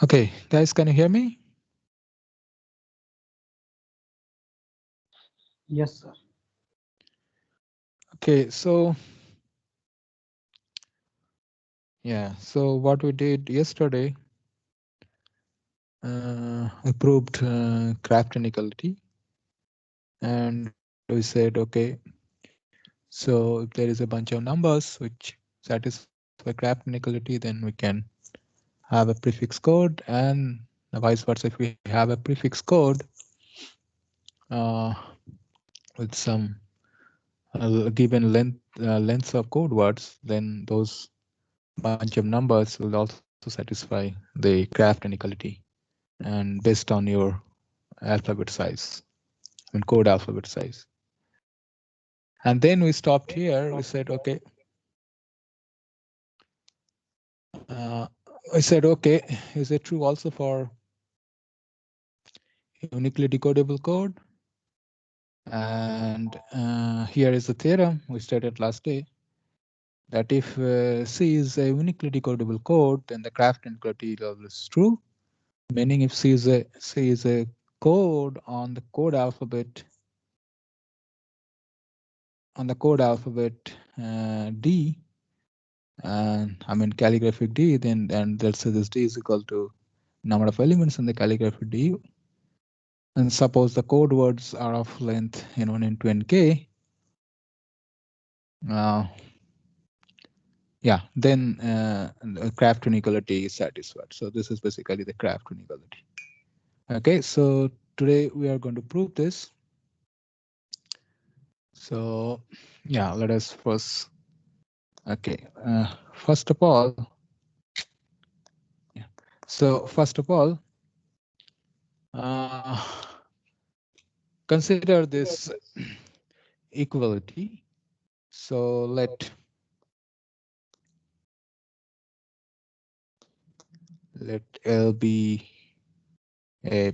Okay, guys, can you hear me? Yes, sir. Okay, so yeah, so what we did yesterday, we proved craft inequality, and we said, okay, so if there is a bunch of numbers which satisfy craft inequality, then we can have a prefix code, and vice versa. If we have a prefix code uh, with some given lengths of code words, then those bunch of numbers will also satisfy the craft inequality, and based on your alphabet size, I mean code alphabet size. And then we stopped here. We said, okay, uh, I said, okay, is it true also for uniquely decodable code? And here is the theorem we stated last day, that if C is a uniquely decodable code, then the craft inequality level is true. Meaning if C is a code on the code alphabet D, and I mean calligraphic D, then and let's say this D is equal to number of elements in the calligraphic D. And suppose the code words are of length n1, n2, and k. Yeah, then craft inequality is satisfied. So this is basically the craft inequality. Okay, so today we are going to prove this. So yeah, let us first. Okay, first of all, yeah. So first of all, uh, consider this equality. So let L be a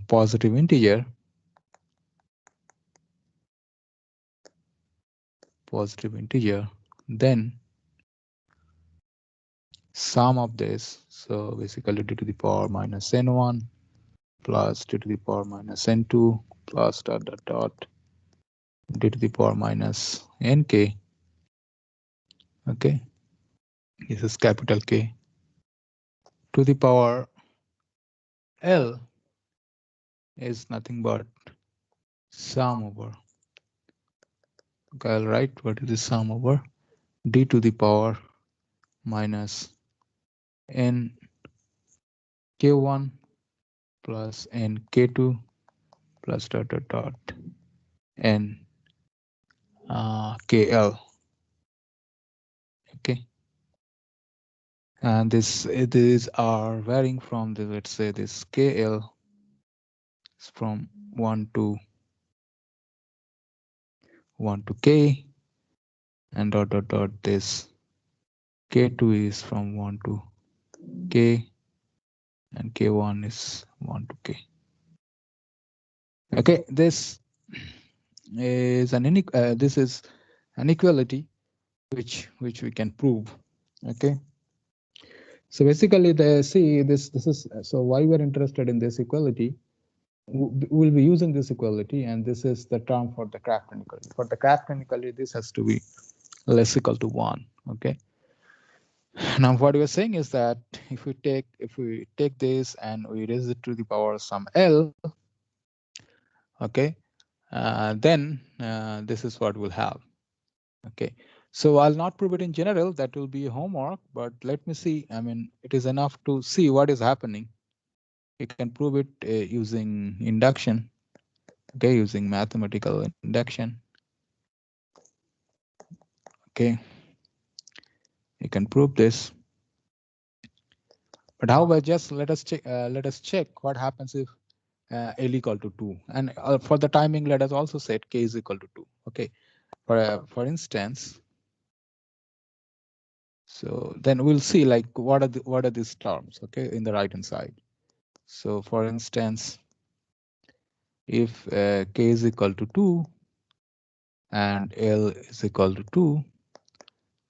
positive integer, then sum of this. So basically d to the power minus n1 plus d to the power minus n2 plus dot dot dot d to the power minus nk. Okay, this is capital K to the power L is nothing but sum over. Okay, I'll write what is the sum over d to the power minus n k1 plus n k2 plus dot dot dot n kl. Okay, and these are varying from the, let's say this kl is from 1 to k, and dot dot dot this k2 is from 1 to k, and k1 is 1 to k. Okay, this is this is an equality which we can prove. Okay, so basically the see this is, so why we're interested in this equality, we'll be using this equality, and this is the term for the craft inequality. For the craft inequality, this has to be less equal to 1. Okay, now what we're saying is that if we take this and we raise it to the power some L, okay, then this is what we'll have. Okay, so I'll not prove it in general, that will be homework, but let me see. I mean, it is enough to see what is happening. You can prove it using induction, okay, using mathematical induction. Okay, you can prove this. But however, just let us check what happens if L equal to 2. And for the timing, let us also set k is equal to 2. Okay, for instance, so then we'll see like what are these terms, okay, in the right hand side. So for instance, if k is equal to 2 and L is equal to 2,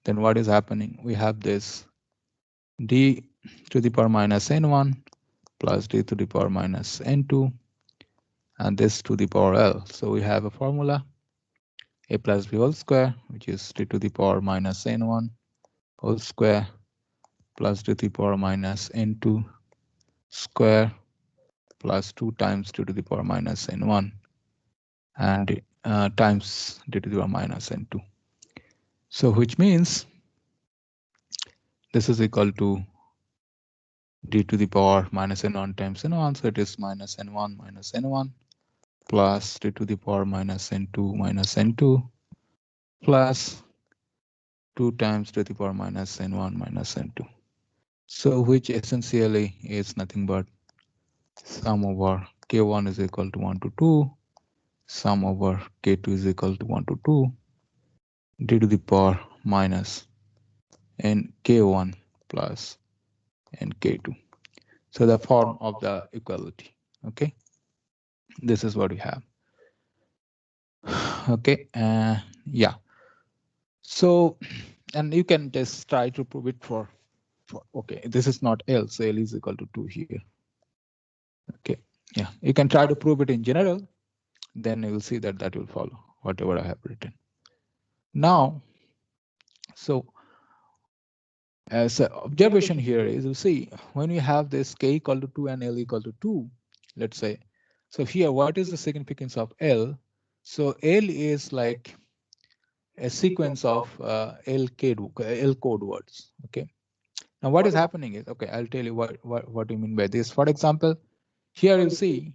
then what is happening? We have this d to the power minus n1 plus d to the power minus n2, and this to the power L. So we have a formula a plus b whole square, which is d to the power minus n1 whole square plus d to the power minus n2 square plus 2 times d to the power minus n1 and times d to the power minus n2. So which means this is equal to d to the power minus n1 times n1, so it is minus n1 plus d to the power minus n2 plus 2 times d to the power minus n1 minus n2. So which essentially is nothing but sum over k1 is equal to 1 to 2, sum over k2 is equal to 1 to 2, d to the power minus n k1 plus n k2. So the form of the equality. Okay, this is what we have. Okay, yeah. So, and you can just try to prove it for okay, this is not L, so L is equal to 2 here. Okay, yeah, you can try to prove it in general, then you will see that that will follow whatever I have written. Now, so as an observation here is, you see, when we have this k equal to 2 and L equal to 2, let's say, so here, what is the significance of L? So L is like a sequence of L code words. Okay. Now what is happening is, okay, I'll tell you what you mean by this. For example, here you see,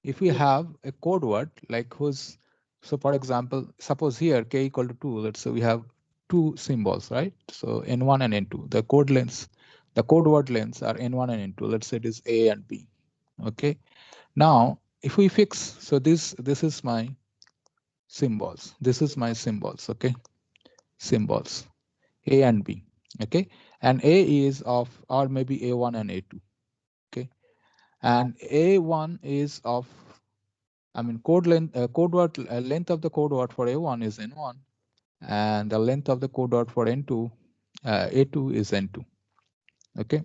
if we have a code word like whose, so for example, suppose here k equal to 2, let's say we have two symbols, right? So n1 and n2, the code word lengths are n1 and n2. Let's say it is A and B. Okay. Now, if we fix, so this is my symbols. This is my symbols. Okay. Symbols A and B. Okay. And A is of, or maybe A1 and A2. Okay. And A1 is of, I mean, code length, length of the code word for A1 is N1, and the length of the code word for N2, A2 is N2. Okay.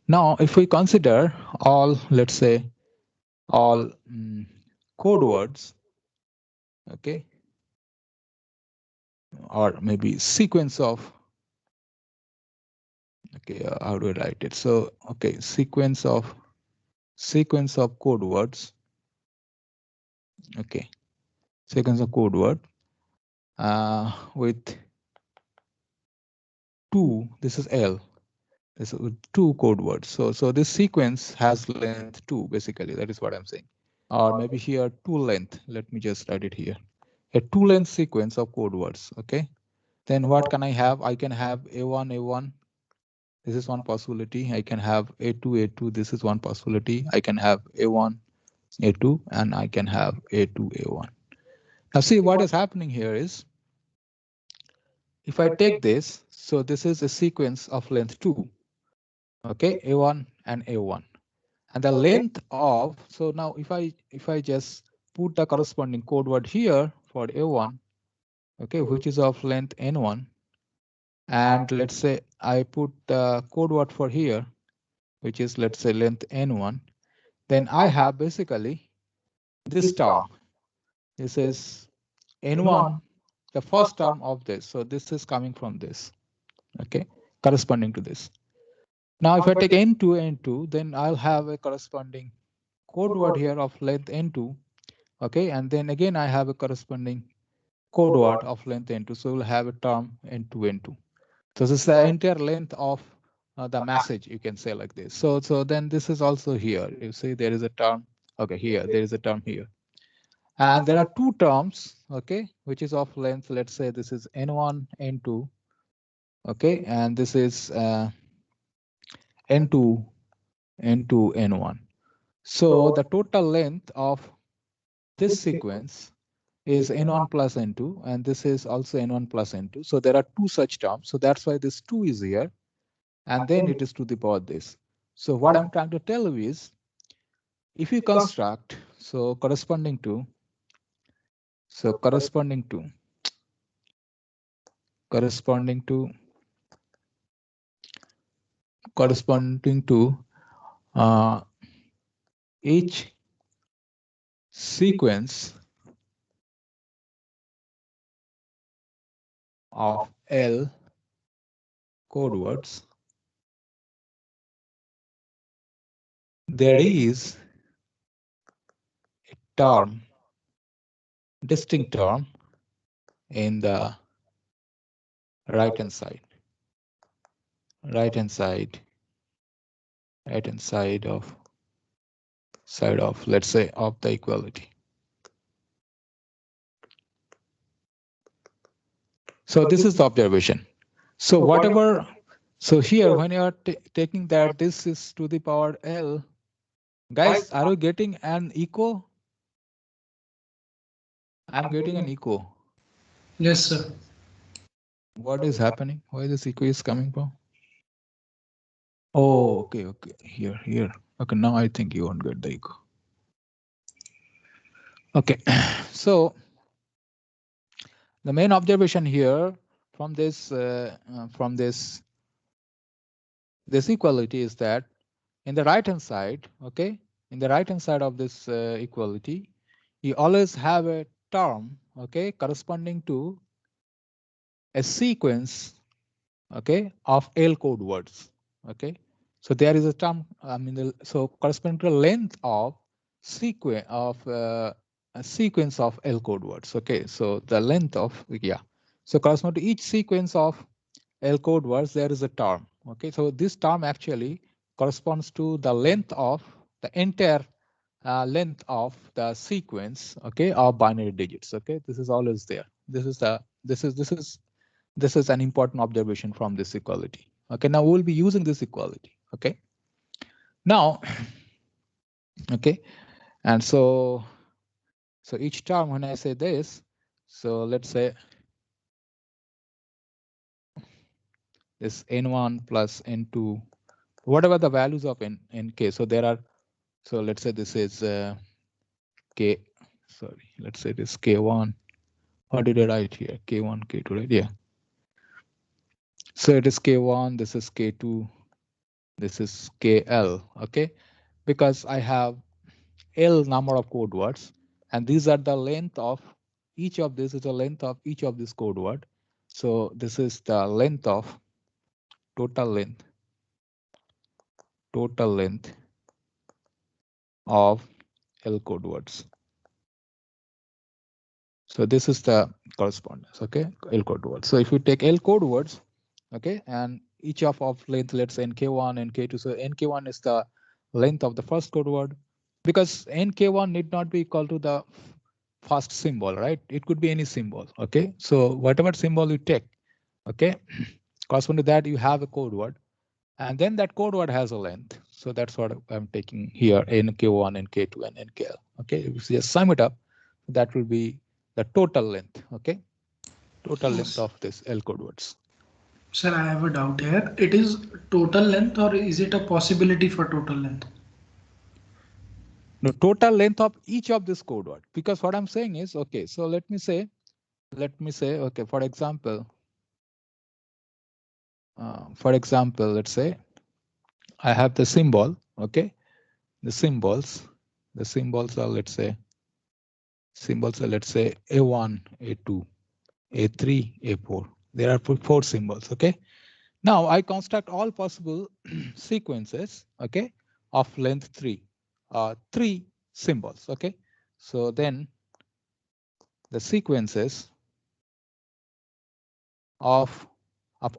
Now, if we consider all, let's say, all code words, okay, or maybe sequence of, okay, how do I write it? So, okay, sequence of code words, okay, sequence of code word with 2, this is L. This is 2 code words. So this sequence has length 2, basically. That is what I'm saying. Or maybe here 2 length. Let me just write it here. A 2 length sequence of code words. Okay. Then what can I have? I can have A1. This is one possibility. I can have A2. This is one possibility. I can have A1, A2, and I can have A2, A1. Now see what is happening here is, if I take this, so this is a sequence of length 2. Okay, A1 and A1. And the length of, so now if I just put the corresponding code word here for A1, okay, which is of length N1, and let's say I put the code word for here, which is, let's say, length N1, then I have basically this term. This is N1, the first term of this. So this is coming from this, okay, corresponding to this. Now, if I take N2, then I'll have a corresponding code word here of length N2. Okay, and then again I have a corresponding code word of length N2. So we'll have a term N2. So this is the entire length of the message, you can say like this. So then this is also here. You see there is a term. Okay, here there is a term here. And there are two terms, okay, which is of length. Let's say this is N1, N2. Okay, and this is N2, N1. So the total length of this sequence is N1 plus N2, and this is also N1 plus N2. So there are two such terms. So that's why this 2 is here, and then it is to the power this. So what I'm trying to tell you is, if you construct, so corresponding to corresponding to each sequence of L code words, there is a term, distinct term in the right hand side of let's say of the equality. So this is the observation. So whatever, so here when you are taking that this is to the power L, guys, are you getting an echo? I'm getting an echo. Yes, sir. What is happening? Where this echo is coming from? Oh, okay. Here. Okay, now I think you won't get the echo. Okay, so the main observation here from this this equality is that in the right hand side, okay, in the right hand side of this equality, you always have a term, okay, corresponding to a sequence, okay, of L code words, okay. So there is a term, I mean, so corresponding to the length of sequence of a sequence of L code words, okay. So the length of, yeah, so corresponding to each sequence of L code words, there is a term, okay. So this term actually corresponds to the length of the entire length of the sequence, okay, of binary digits, okay. This is always there. This is an important observation from this equality. Okay, now we'll be using this equality. Okay, now, okay, and so each term when I say this, so let's say this n1 plus n2, whatever the values of nk. So there are, so let's say this is k. Sorry, let's say this k1. What did I write here? K1, k2, right? Yeah. So it is k1. This is k2. This is kl. Okay, because I have L number of code words, and these are the length of each of this is the length of each of this code word. So this is the length of total length of L code words. So this is the correspondence, okay, L code words. So if you take L code words, okay, and each of length, let's say nk1, nk2. So nk1 is the length of the first code word, because nk1 need not be equal to the first symbol, right? It could be any symbol, okay? So whatever symbol you take, okay, corresponding to that you have a code word, and then that code word has a length. So that's what I'm taking here, nk1, nk2, and nkl, okay? If you just sum it up, that will be the total length, okay? Total length of this L code words. Sir, I have a doubt here. It is total length or is it a possibility for total length? No, total length of each of this code word, because what I'm saying is, okay, so let me say, okay, for example, let's say I have the symbol, okay, the symbols are, let's say, A1, A2, A3, A4. There are four symbols, okay. Now I construct all possible sequences, okay, of length 3, 3 symbols, okay. So then the sequences of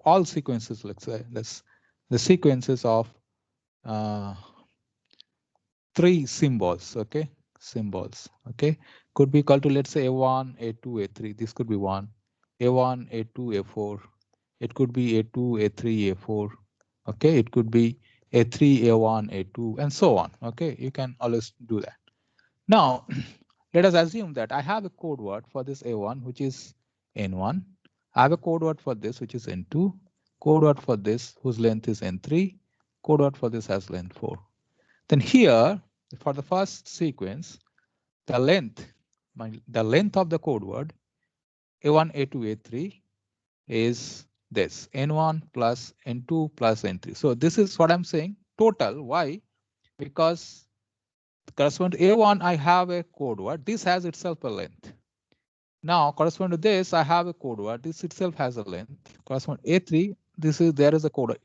all sequences, let's say this, the sequences of 3 symbols, okay, okay, could be equal to, let's say, A1, A2, A3. This could be one, A1, A2, A4. It could be A2, A3, A4. Okay, it could be A3, A1, A2, and so on. Okay, you can always do that. Now, let us assume that I have a code word for this A1, which is N1. I have a code word for this, which is N2. Code word for this, whose length is N3. Code word for this has length 4. Then here, for the first sequence, the length of the code word A1, A2, A3 is this n1 plus n2 plus n3. So this is what I'm saying total. Why? Because corresponding to A1, I have a code word. This has itself a length. Now corresponding to this, I have a code word. This itself has a length. Corresponding to A3, there is a code.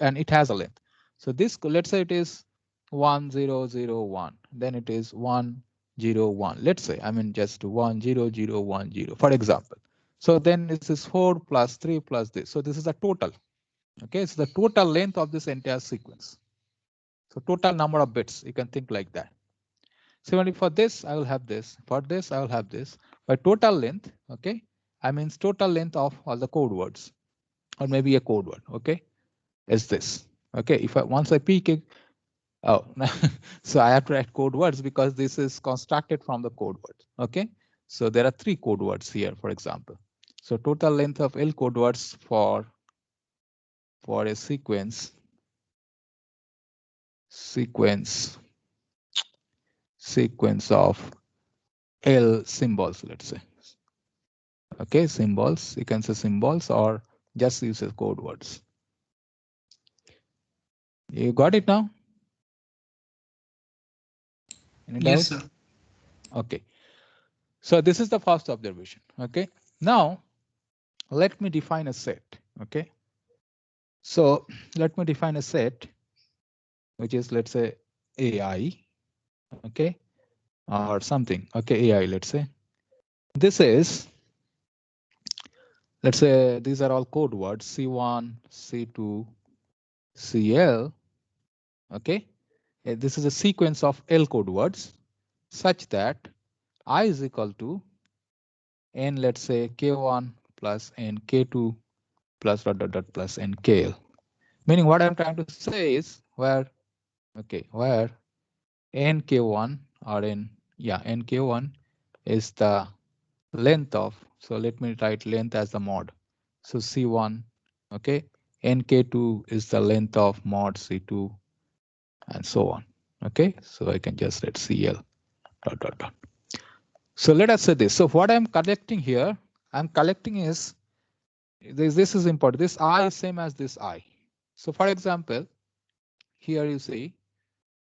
And it has a length. So this, let's say it is 1001. Then it is 101. Let's say just 10010, for example. So then this is 4 plus 3 plus this. So this is the total. Okay, it's the total length of this entire sequence. So total number of bits. You can think like that. Similarly, for this, I will have this. For this, I will have this. By total length, okay, I means total length of all the code words, or maybe a code word, okay, is this. Okay, if once I pick it, oh, so I have to write code words because this is constructed from the code words. Okay, so there are 3 code words here, for example. So total length of L code words for a sequence of L symbols, let's say. Okay, symbols, you can say symbols or just use code words. You got it now? Any Yes, doubt? sir. Okay, so this is the first observation. Okay, now let me define a set. Okay, so let me define a set which is, let's say, AI. Okay, or something. Okay, AI, let's say. This is, let's say these are all code words, C1, C2, CL. Okay, this is a sequence of L code words such that I is equal to n, let's say k1 plus n k2 plus dot dot dot plus n kl. Meaning what I'm trying to say is where n k1 or n k1 is the length of, so let me write length as the mod. So C1, okay, nk2 is the length of mod C2 and so on. Okay, so I can just write CL dot dot dot. So let us say this. So what I'm collecting here, I'm collecting is this is important. This I is same as this I. So for example, here you see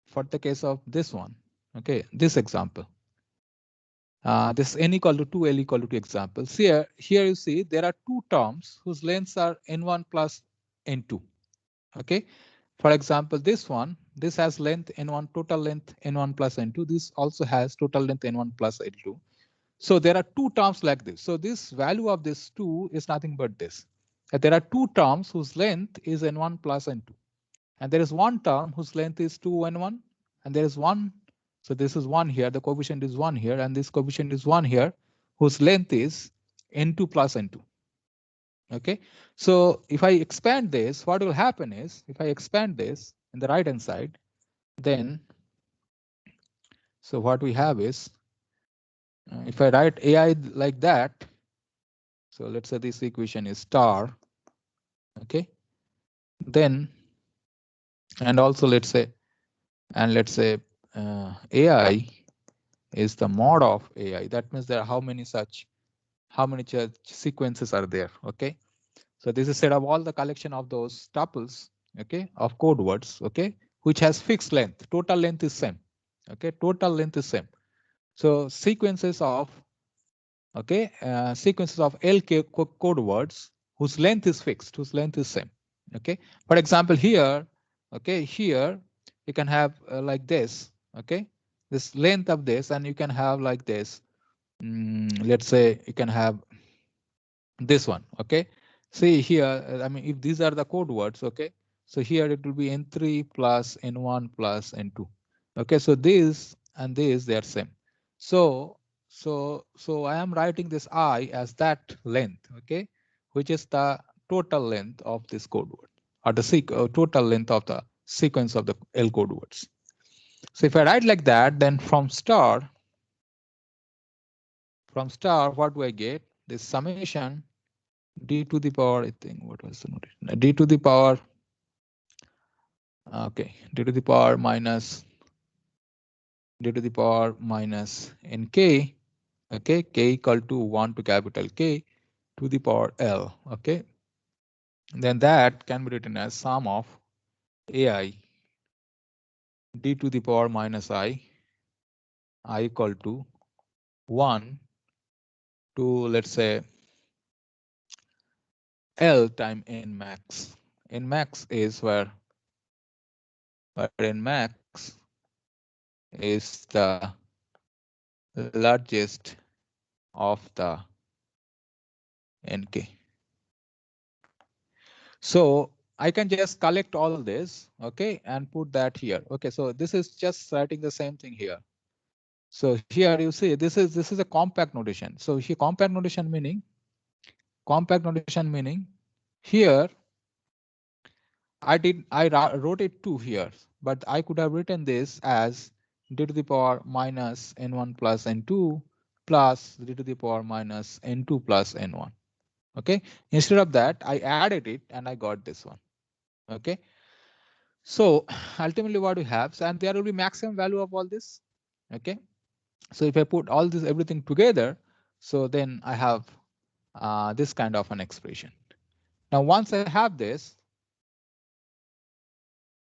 for the case of this one, okay, this example, this n equal to 2, L equal to 2 examples. Here you see there are 2 terms whose lengths are n1 plus n2. Okay, for example, this one, this has length n1, total length n1 plus n2. This also has total length n1 plus n2. So there are 2 terms like this. So this value of this 2 is nothing but this. There are 2 terms whose length is n1 plus n2. And there is one term whose length is 2 n1. And there is one, so this is 1 here, the coefficient is 1 here, and this coefficient is 1 here, whose length is n2 plus n2. Okay, so if I expand this, what will happen is, if I expand this in the right hand side, then, so what we have is, if I write AI like that, so let's say this equation is star, okay, then, and also let's say AI is the mod of AI. That means there are how many sequences are there. Okay, so this is set of all the collection of those tuples, okay, of code words, okay, which has fixed length. Total length is same. Okay, total length is same. So sequences of L code words whose length is fixed, whose length is same. Okay, for example, here, okay, here you can have like this, okay, this length of this, and you can have like this. Let's say you can have this one. Okay, see here, if these are the code words, okay, so here it will be n3 plus n1 plus n2. Okay, so this and this, they are same. So I am writing this I as that length, okay, which is the total length of this code word, or the total length of the sequence of the L code words. So if I write like that, then from star, what do I get? This summation d to the power, I think, what was the notation? D to the power, okay, d to the power minus nk, okay, k equal to 1 to capital K to the power L, okay, then that can be written as sum of ai d to the power minus I equal to 1 to, let's say, L time n max. N max is where n max is the largest of the nk. So I can just collect all this, okay, and put that here. Okay, so this is just writing the same thing here. So here you see this is a compact notation. So here compact notation meaning here I wrote it 2 here, but I could have written this as d to the power minus n1 plus n2 plus d to the power minus n2 plus n1. Okay, instead of that I added it and I got this one. Okay, so ultimately what we have, and there will be maximum value of all this. Okay, so if I put all this everything together, so then I have this kind of an expression. Now once I have this,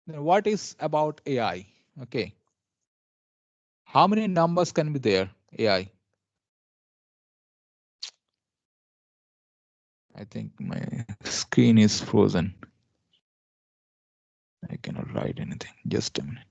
then what is about AI? Okay, how many numbers can be there? AI. I think my screen is frozen. I cannot write anything. Just a minute.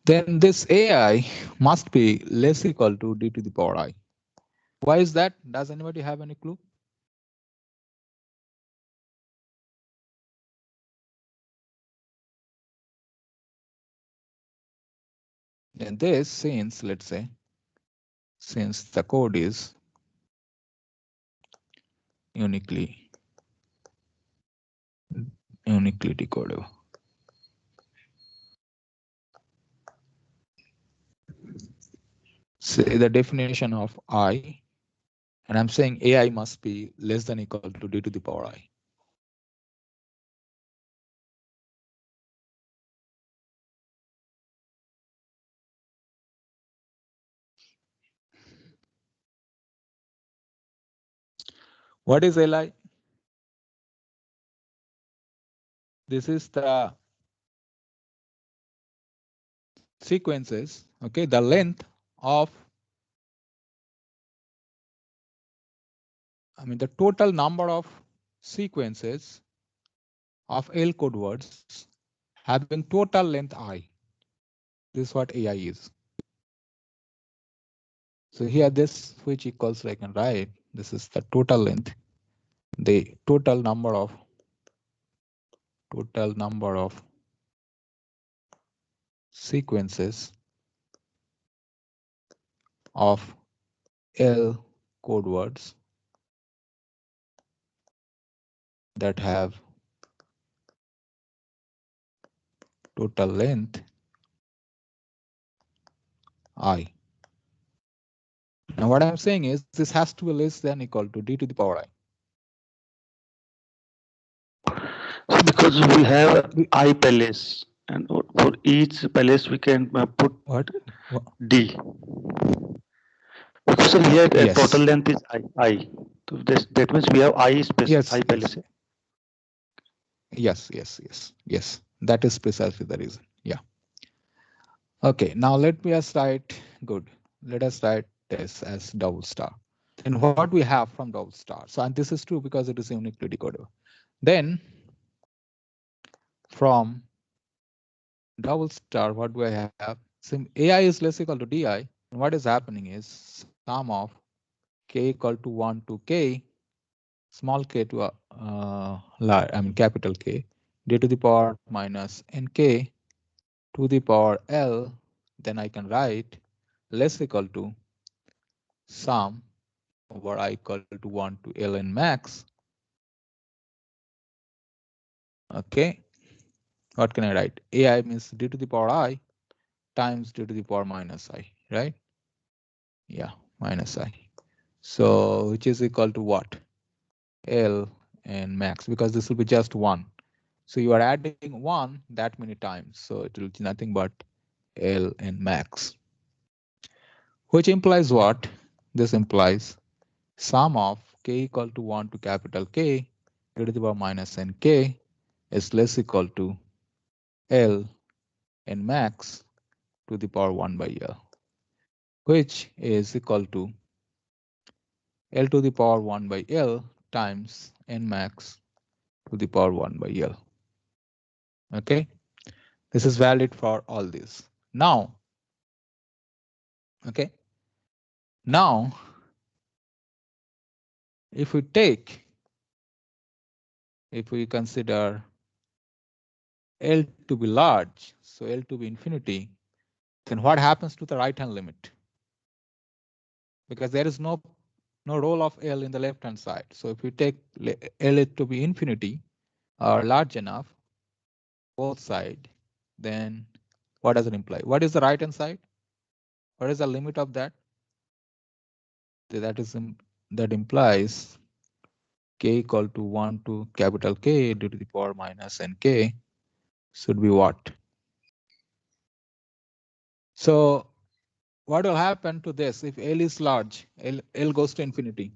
Then this AI must be less equal to d to the power I. Why is that? Does anybody have any clue? Then this, since let's say, since the code is uniquely decodable. Say the definition of I, and I'm saying AI must be less than equal to d to the power I. What is Li? This is the sequences, okay, the length of, the total number of sequences of L code words having total length I. This is what AI is. So here this which equals, I can write, this is the total length, the total number of sequences of L code words that have total length I. Now what I'm saying is this has to be less than equal to d to the power I. So because we have I palace, and for each palace we can put What? D. Because we have a Yes. total length is I. So that means we have I space, Yes. I palace. Yes. That is precisely the reason. Yeah. Okay. Now let me just write. Good. Let us write this as double star. And what we have from double star. So, and this is true because it is uniquely decodable. Then from double star, what do I have? So AI is less equal to DI. And what is happening is sum of k equal to 1 to k, small k to capital K, d to the power minus nk to the power L. Then I can write less equal to sum over I equal to 1 to ln max. Okay. What can I write? AI means d to the power I times d to the power minus I, right? Yeah, minus I. So which is equal to what? L and max, because this will be just 1. So you are adding 1 that many times. So it will be nothing but L and max. Which implies what? This implies sum of k equal to 1 to capital K e to the power minus n k is less equal to L and max to the power 1 by L, which is equal to L to the power 1 by L times n max to the power 1 by L. Okay, this is valid for all these. Now, okay, now if we consider L to be large, so L to be infinity, then what happens to the right hand limit? Because there is no role of L in the left hand side. So if we take L to be infinity or large enough, both side, then what does it imply? What is the right hand side? What is the limit of that? That implies k equal to 1 to capital K due to the power minus nk should be what? So what will happen to this if L is large? L goes to infinity.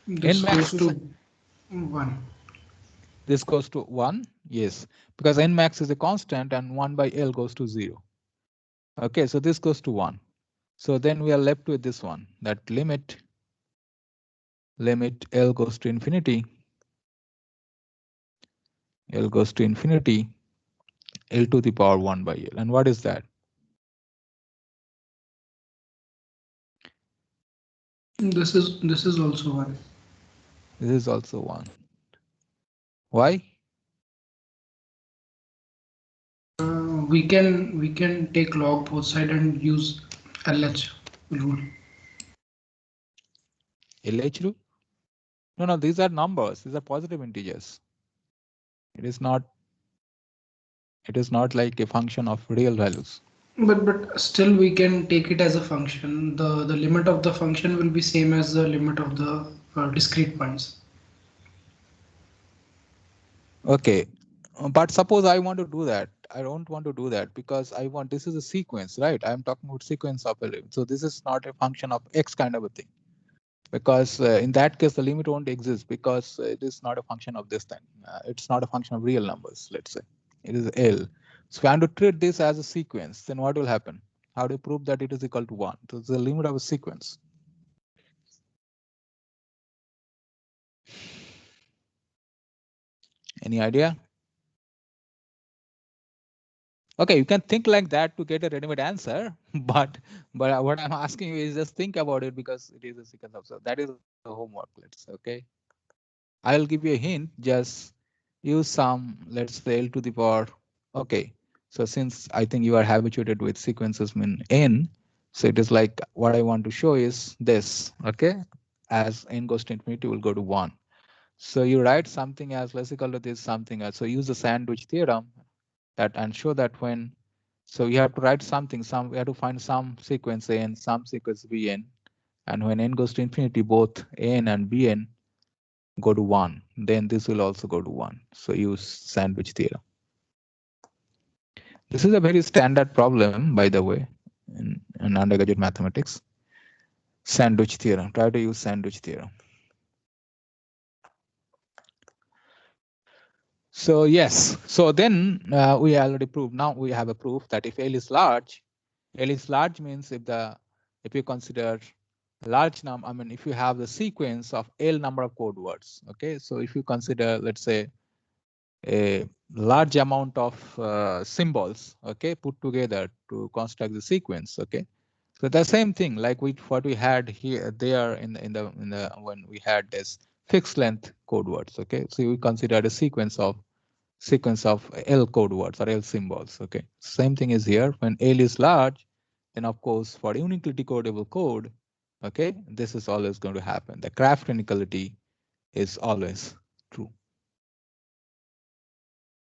This N max goes to 1. This goes to 1, yes, because n max is a constant and 1 by L goes to 0. Okay, so this goes to 1. So then we are left with this one, that limit L goes to infinity, L goes to infinity, L to the power 1 by L. And what is that? This is also 1. This is also 1. Why? We can take log both side and use LH rule. LH rule? No, these are numbers. These are positive integers. It is not like a function of real values. But still we can take it as a function. The limit of the function will be same as the limit of the discrete points. Okay, but suppose I want to do that. I don't want to do that because I want, this is a sequence, right? I'm talking about sequence of a limit. So this is not a function of X kind of a thing. Because in that case, the limit won't exist because it is not a function of this thing. It's not a function of real numbers, let's say. It is L. So if I want to treat this as a sequence, then what will happen? How do you prove that it is equal to 1? So it's the limit of a sequence. Any idea? Okay, you can think like that to get a ready-made answer, but what I'm asking you is just think about it because it is a sequence of, so that is the homework. Let's say, okay. I'll give you a hint. Just use some, let's say L to the power. Okay, so since I think you are habituated with sequences mean n, so it is like what I want to show is this. Okay, as n goes to infinity, will go to 1. So you write something as less equal to this something else. So use the sandwich theorem that and show that when, so you have to write something, we have to find some sequence n, some sequence bn, and when n goes to infinity, both n and bn go to 1, then this will also go to 1. So use sandwich theorem. This is a very standard problem, by the way, in undergraduate mathematics. Sandwich theorem, try to use sandwich theorem. So yes, so then we already proved, now we have a proof that if L is large means if you consider large number, I mean, if you have the sequence of L number of code words, okay? So if you consider, let's say, a large amount of symbols, okay, put together to construct the sequence, okay? So the same thing, like what we had here, there in the when we had this fixed length code words, okay? So we considered a sequence of L code words or L symbols, okay? Same thing is here. When L is large, then of course for uniquely decodable code, okay, this is always going to happen. The craft inequality is always true.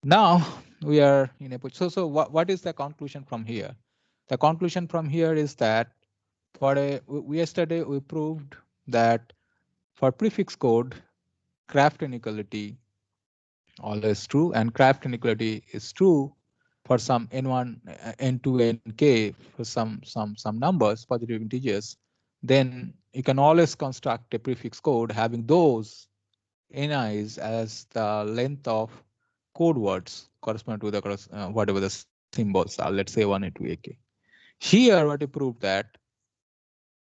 Now we are in a so what is the conclusion from here? The conclusion from here is that yesterday we proved that for prefix code, Craft inequality always true, and Craft inequality is true for some n1, n2, nk for some numbers, positive integers. Then you can always construct a prefix code having those ni's as the length of code words corresponding to the whatever the symbols are. Let's say 1 and 2 ak. Here, what I proved that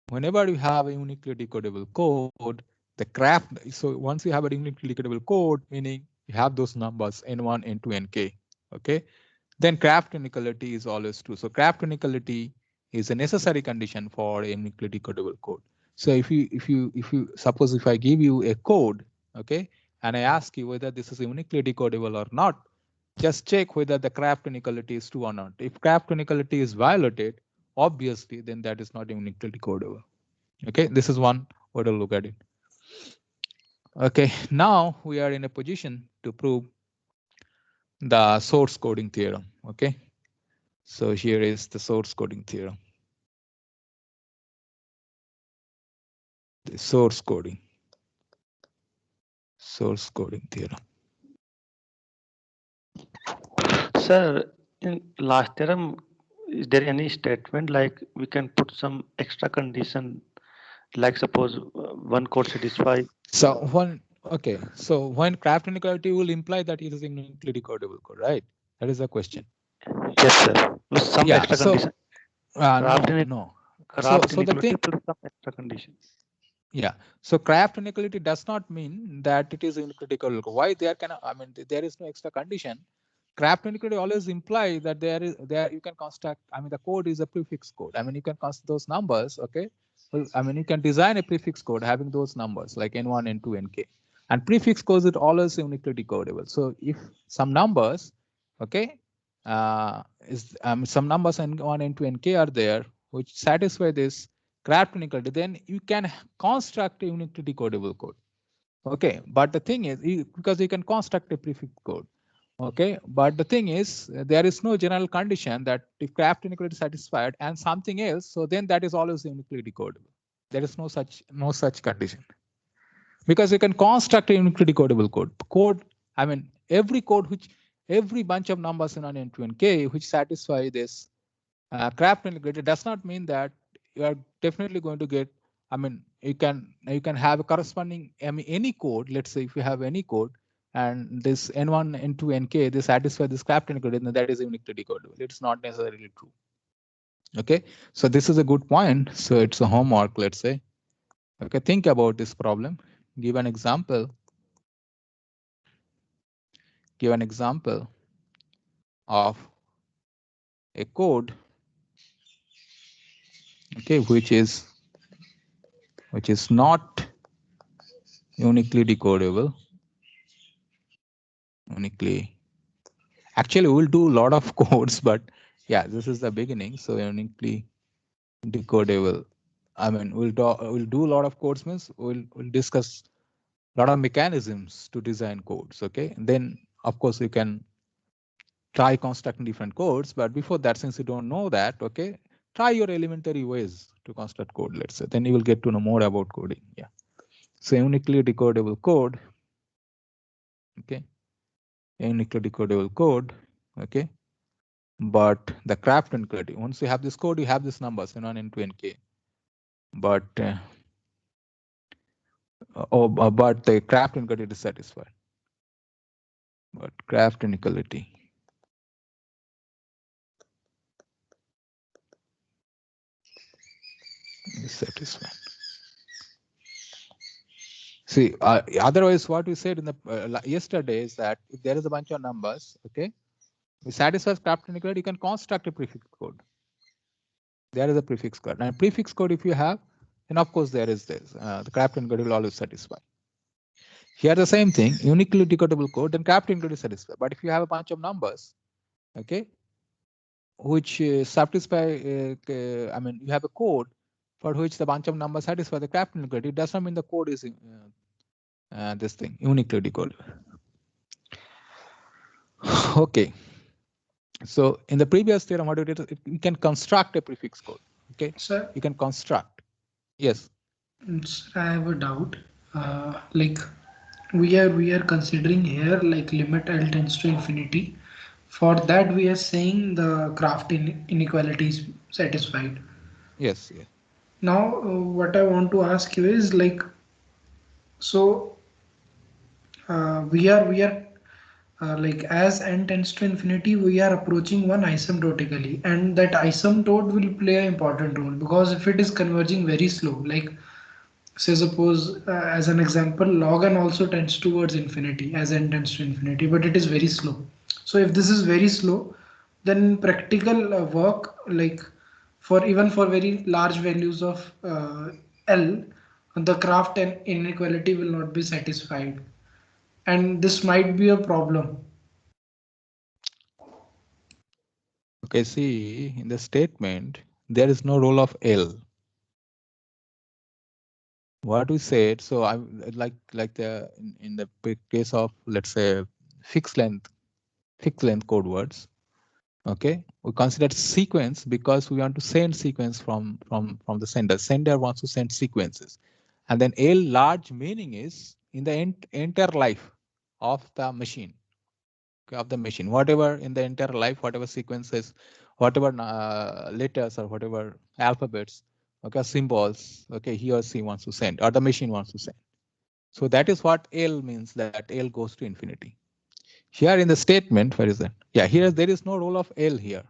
whenever you have a uniquely decodable code, the craft. So once you have a uniquely decodable code, meaning you have those numbers n1, n2, nk. Okay, then craft inequality is always true. So craft inequality is a necessary condition for a uniquely decodable code. So if you suppose if I give you a code, okay, and I ask you whether this is uniquely decodable or not, just check whether the craft inequality is true or not. If craft inequality is violated, obviously then that is not uniquely decodable. Okay, this is one way to look at it. Okay, now we are in a position to prove the source coding theorem. Okay, so here is the source coding theorem. The source coding theorem. Sir, in last theorem, is there any statement like we can put some extra condition, like suppose one code satisfy? So when craft inequality will imply that it is a uniquely decodable code, right? That is the question. Yes, sir. With some Yeah. extra So condition. no. Craft So the inequality thing. plus some extra condition. Yeah. So craft inequality does not mean that it is uniquely decodable. Why there can there is no extra condition. Craft inequality always imply that there you can construct. The code is a prefix code. You can construct those numbers. Okay. Well, you can design a prefix code having those numbers like n1, n2, nk, and prefix code is always uniquely decodable. So if some numbers, okay, some numbers n1, n2, nk are there which satisfy this craft inequality, then you can construct a uniquely decodable code. Okay, but the thing is, because you can construct a prefix code. Okay, but the thing is, there is no general condition that if craft inequality is satisfied and something else, so then that is always uniquely decodable. There is no such condition, because you can construct a uniquely decodable code. Every bunch of numbers in an n2 and k which satisfy this craft inequality does not mean that you are definitely going to get. You can have a corresponding. Any code. Let's say if you have any code and this n1, n2, nk they satisfy this craft inequality, then that is uniquely decodable. It's not necessarily true. Okay, so this is a good point. So it's a homework. Let's say. Okay, think about this problem. Give an example. Give an example of a code. Okay, which is not uniquely decodable. Actually, we'll do a lot of codes, but yeah, this is the beginning. So uniquely decodable. We'll do a lot of codes. Means we'll discuss a lot of mechanisms to design codes. Okay, and then of course you can try constructing different codes. But before that, since you don't know that, okay, try your elementary ways to construct code. Let's say then you will get to know more about coding. Yeah. So uniquely decodable code. Okay, uniquely decodable code. Okay. But the craft inequality, once you have this code, you have these numbers, n1, n2, nk. But but the craft inequality is satisfied. But craft inequality is satisfied. See, otherwise, what we said in the yesterday is that if there is a bunch of numbers, okay, we satisfy craft inequality, you can construct a prefix code. There is a prefix code, and prefix code if you have, then of course there is this. The craft inequality will always satisfy. Here the same thing, uniquely decodable code, then craft inequality is satisfied. But if you have a bunch of numbers, okay, which satisfy, you have a code for which the bunch of numbers satisfy the craft inequality, it does not mean the code is this thing uniquely decodable. Okay. So in the previous theorem, what we did, you can construct a prefix code. Okay. Sir, You can construct. Yes. sir, I have a doubt. Like we are considering here like limit L tends to infinity. For that we are saying the craft inequality is satisfied. Yes. Yes. Now what I want to ask you is like, so we are like as n tends to infinity, we are approaching one asymptotically, and that asymptote will play an important role, because if it is converging very slow, like say suppose as an example, log n also tends towards infinity as n tends to infinity, but it is very slow. So if this is very slow, then practical work, like for even for very large values of L, the craft and inequality will not be satisfied, and this might be a problem. Okay. See, in the statement, there is no role of L. What we said, so I like the in the case of, let's say, fixed length code words. Okay, we consider sequence because we want to send sequence from the sender. Sender wants to send sequences, and then L large meaning is in the entire life of the machine. Okay, of the machine, whatever in the entire life, whatever sequences, whatever letters or whatever alphabets, okay, symbols, okay, he or she wants to send, or the machine wants to send. So that is what L means, that L goes to infinity. Here in the statement, where is that? Yeah, here there is no role of L here.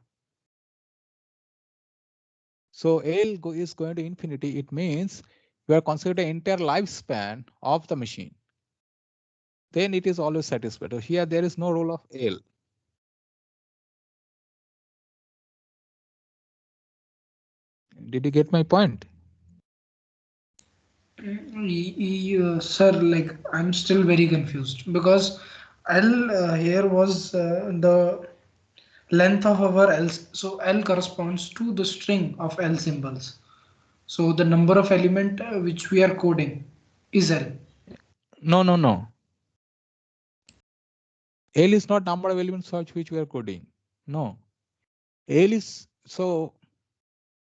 So L is going to infinity. It means we are considering the entire lifespan of the machine. Then it is always satisfied. So here there is no role of L. Did you get my point? Sir, like I'm still very confused, because L here was the length of our L. So L corresponds to the string of L symbols. So the number of element which we are coding is L. No, no, no. L is not number of elements which we are coding. No. L is, so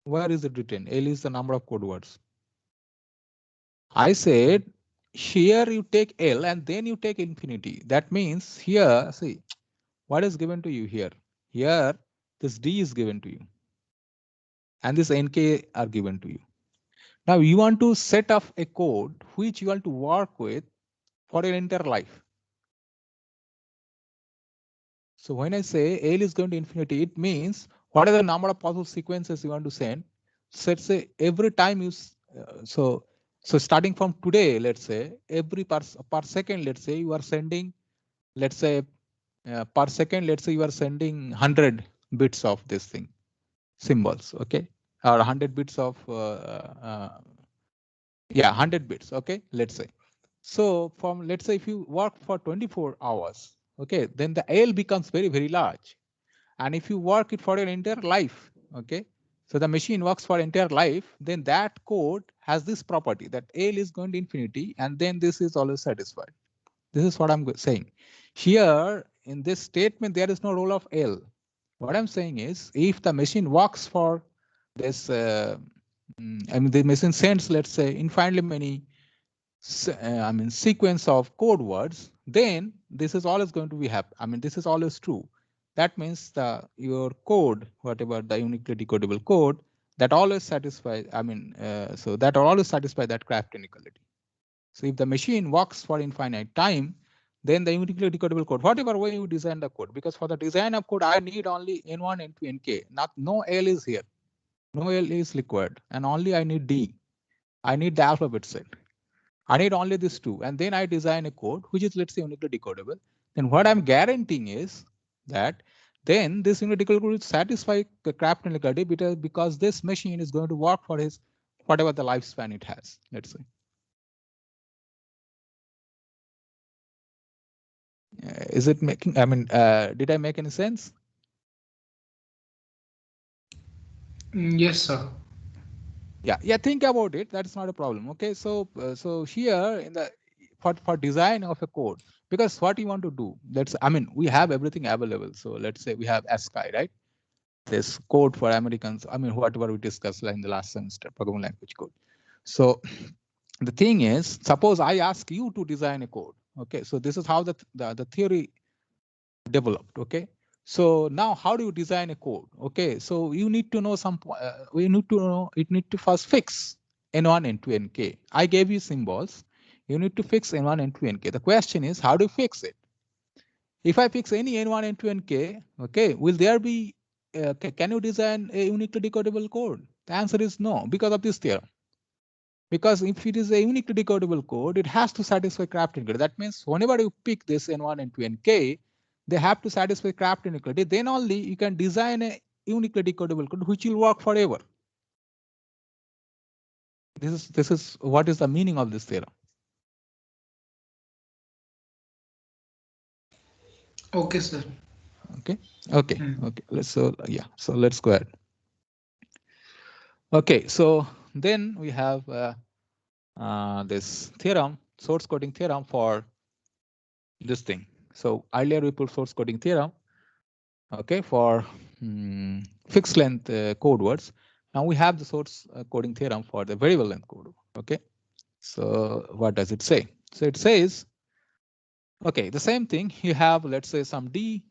where is it written? L is the number of code words. I said here you take L and then you take infinity. That means here, see, what is given to you here? Here, this D is given to you, and this NK are given to you. Now you want to set up a code which you want to work with for your entire life. So when I say L is going to infinity, it means what are the number of possible sequences you want to send. So let's say every time you, so starting from today, let's say every per second, let's say you are sending, let's say per second, let's say you are sending 100 bits of this thing, symbols, okay, or 100 bits of, yeah, 100 bits, okay, let's say. So from, let's say if you work for 24 hours, okay, then the L becomes very, very large. And if you work it for your entire life, okay, so the machine works for entire life, then that code has this property that L is going to infinity, and then this is always satisfied. This is what I'm saying. Here in this statement, there is no role of L. What I'm saying is, if the machine works for this, I mean, the machine sends, let's say, infinitely many, I mean, sequence of code words, then this is always going to be happy. I mean, this is always true. That means your code, whatever the uniquely decodable code, that always satisfies, I mean, so that always satisfy that craft inequality. So if the machine works for infinite time, then the uniquely decodable code, whatever way you design the code, because for the design of code, I need only N1, N2, Nk, no L is here. No L is required, and only I need D. I need the alphabet set. I need only this two, and then I design a code which is, let's say, uniquely decodable. Then what I'm guaranteeing is that then this uniquely decodable will satisfy the craft inequality because this machine is going to work for his whatever the lifespan it has, let's say. Is it making, I mean, did I make any sense? Yes, sir. Yeah, think about it. That's not a problem. Okay, so so here in the for design of a code, Because what you want to do, we have everything available. So let's say we have ASCII, right? This code for Americans, whatever we discussed like in the last semester, programming language code. So the thing is, suppose I ask you to design a code. Okay, so this is how the theory developed. Okay, so now how do you design a code? Okay, so you need to know we need to know, it need to first fix N1, N2, Nk. I gave you symbols. You need to fix N1, N2, Nk. The question is, how do you fix it? If I fix any N1, N2, Nk, okay, will there be, can you design a uniquely decodable code? The answer is no, because of this theorem. Because if it is a uniquely decodable code, it has to satisfy craft inequality. That means whenever you pick this N1, N2, Nk, they have to satisfy craft inequality. Then only you can design a uniquely decodable code which will work forever. This is what is the meaning of this theorem. Okay, sir. Okay. Okay. Okay. So let's go ahead. Okay. So then we have this theorem, source coding theorem for this thing. So earlier we put source coding theorem, okay, for fixed length code words. Now we have the source coding theorem for the variable length code. Okay, so what does it say? So it says, okay, the same thing. You have, let's say, some D.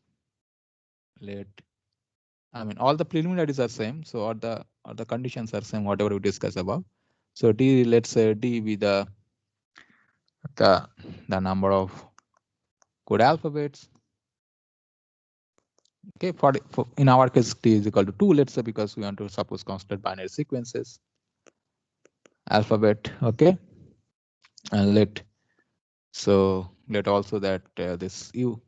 All the preliminaries are same. So all the conditions are same. Whatever we discuss about. So D, let's say D be the number of code alphabets. Okay, for in our case, T is equal to 2, let's say, because we want to suppose consider binary sequences. Alphabet, okay, and let also that this U,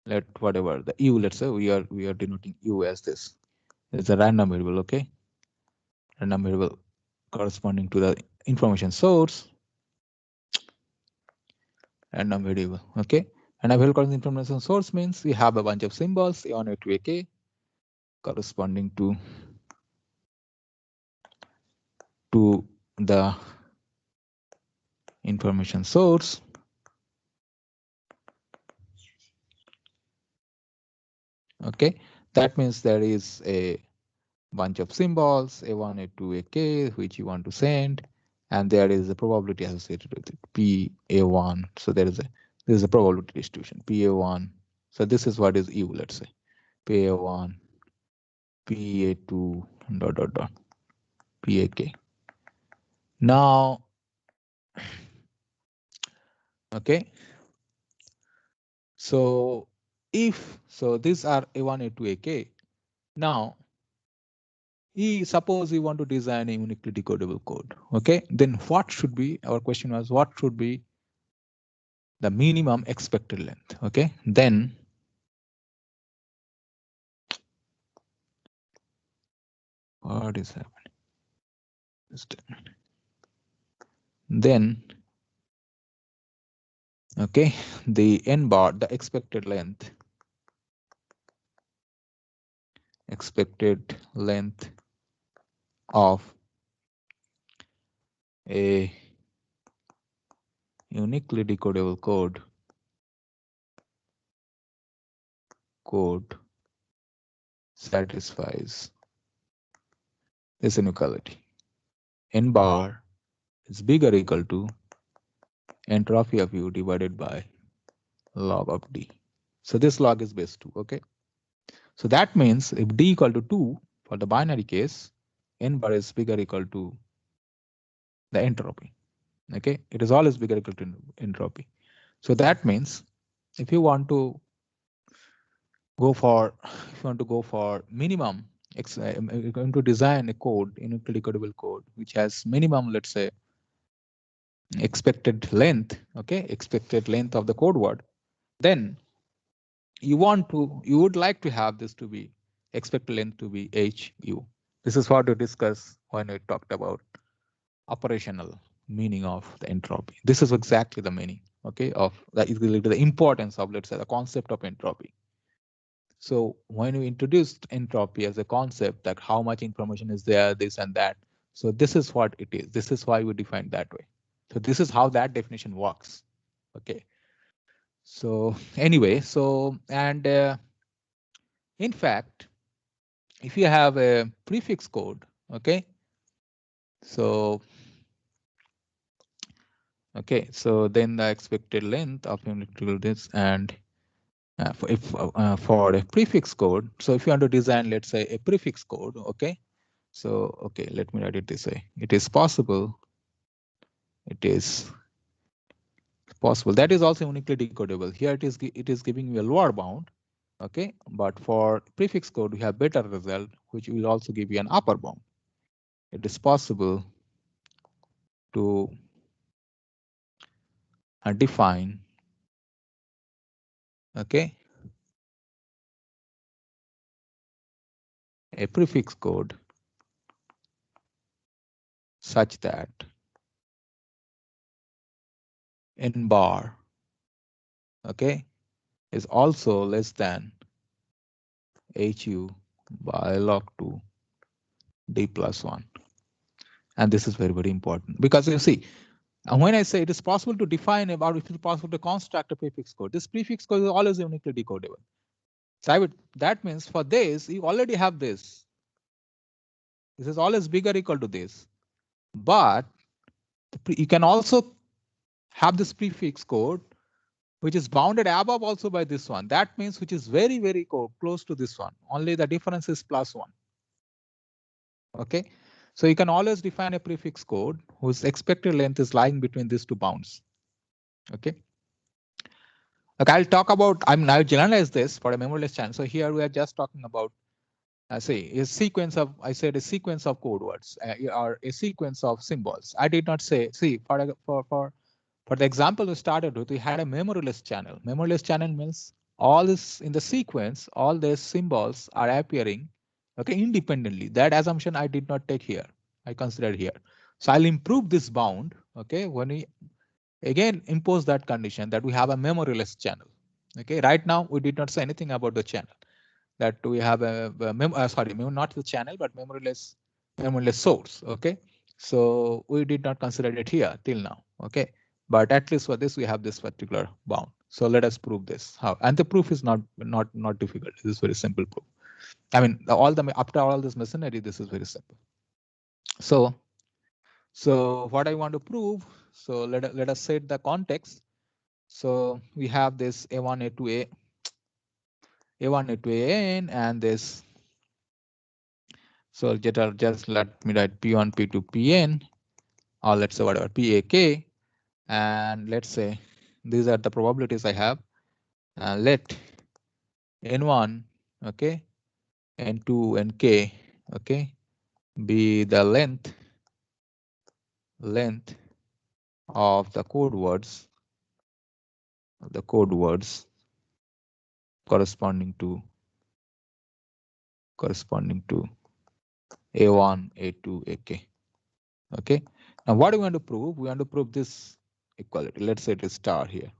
let whatever the U, let's say we are denoting U as this. It's a random variable, okay, random variable corresponding to the information source, random variable, okay. And a variable corresponding to information source means we have a bunch of symbols A1, A2, AK corresponding to the information source. Okay, that means there is a bunch of symbols A1, A2, AK, which you want to send, and there is a probability associated with it, PA1. So there is a probability distribution, PA1. So this is what is U, let's say, PA1, PA2, dot dot dot, PAK. Now, okay. So these are A1, A2, AK. Now, suppose you want to design a uniquely decodable code. Okay, then what should be, our question was, what should be the minimum expected length? Okay, then what is happening? Then, okay, the n bar, the expected length of a uniquely decodable code satisfies this inequality. N bar is bigger or equal to entropy of U divided by log of D. So this log is base 2. Okay, so that means if D equal to 2 for the binary case, N bar is bigger or equal to the entropy. Okay, it is always bigger or equal to entropy. So that means if you want to go for minimum, you're going to design a code, uniquely decodable code, which has minimum, let's say, expected length, okay, expected length of the code word, then you would like to have this to be expected length to be HU. This is what we discussed when we talked about operational meaning of the entropy. This is exactly the meaning, okay, of that is related to the importance of, let's say, the concept of entropy. So when we introduced entropy as a concept, that how much information is there, this and that. So this is what it is. This is why we define that way. So this is how that definition works. Okay. So anyway, so and in fact, if you have a prefix code, okay, so okay, so then the expected length of unit this and for a prefix code. So if you want to design, let's say, a prefix code, okay. So okay, let me write it this way. It is possible. It is possible. That is also uniquely decodable. Here it is giving you a lower bound, okay. But for prefix code, we have better result, which will also give you an upper bound. It is possible to define, okay, a prefix code such that n bar, okay, is also less than hu by log 2 d plus 1. And this is very, very important because you see, when I say it is possible to define about if it is possible to construct a prefix code, this prefix code is always uniquely decodable. So that means for this, you already have this. This is always bigger equal to this. But you can also have this prefix code which is bounded above also by this one. That means which is very, very close to this one. Only the difference is +1. Okay. So you can always define a prefix code whose expected length is lying between these two bounds. Okay. Okay, I'll talk about, I'll generalize this for a memoryless channel. So here we are just talking about, say, a sequence of, I said a sequence of code words or a sequence of symbols. I did not say, see, for the example we started with, we had a memoryless channel. Memoryless channel means all this in the sequence, all these symbols are appearing, okay, independently. That assumption I did not take here. I considered here. So I'll improve this bound, okay, when we again impose that condition that we have a memoryless channel. Okay, right now we did not say anything about the channel, that we have not the channel, but memoryless source. Okay, so we did not consider it here till now. Okay, but at least for this we have this particular bound. So let us prove this. How? And the proof is not difficult. This is very simple proof. I mean, after all this machinery, this is very simple. So what I want to prove, so let us set the context. So we have this A1, A2, A1, A2, AN, and this. So just let me write P1, P2, Pn, or let's say whatever, PAK, and let's say these are the probabilities I have. Let N1, okay, N2, and K, okay, be the length of the code words corresponding to A1, A2, AK. Okay. Now what do we want to prove? We want to prove this equality. Let's say it is star here.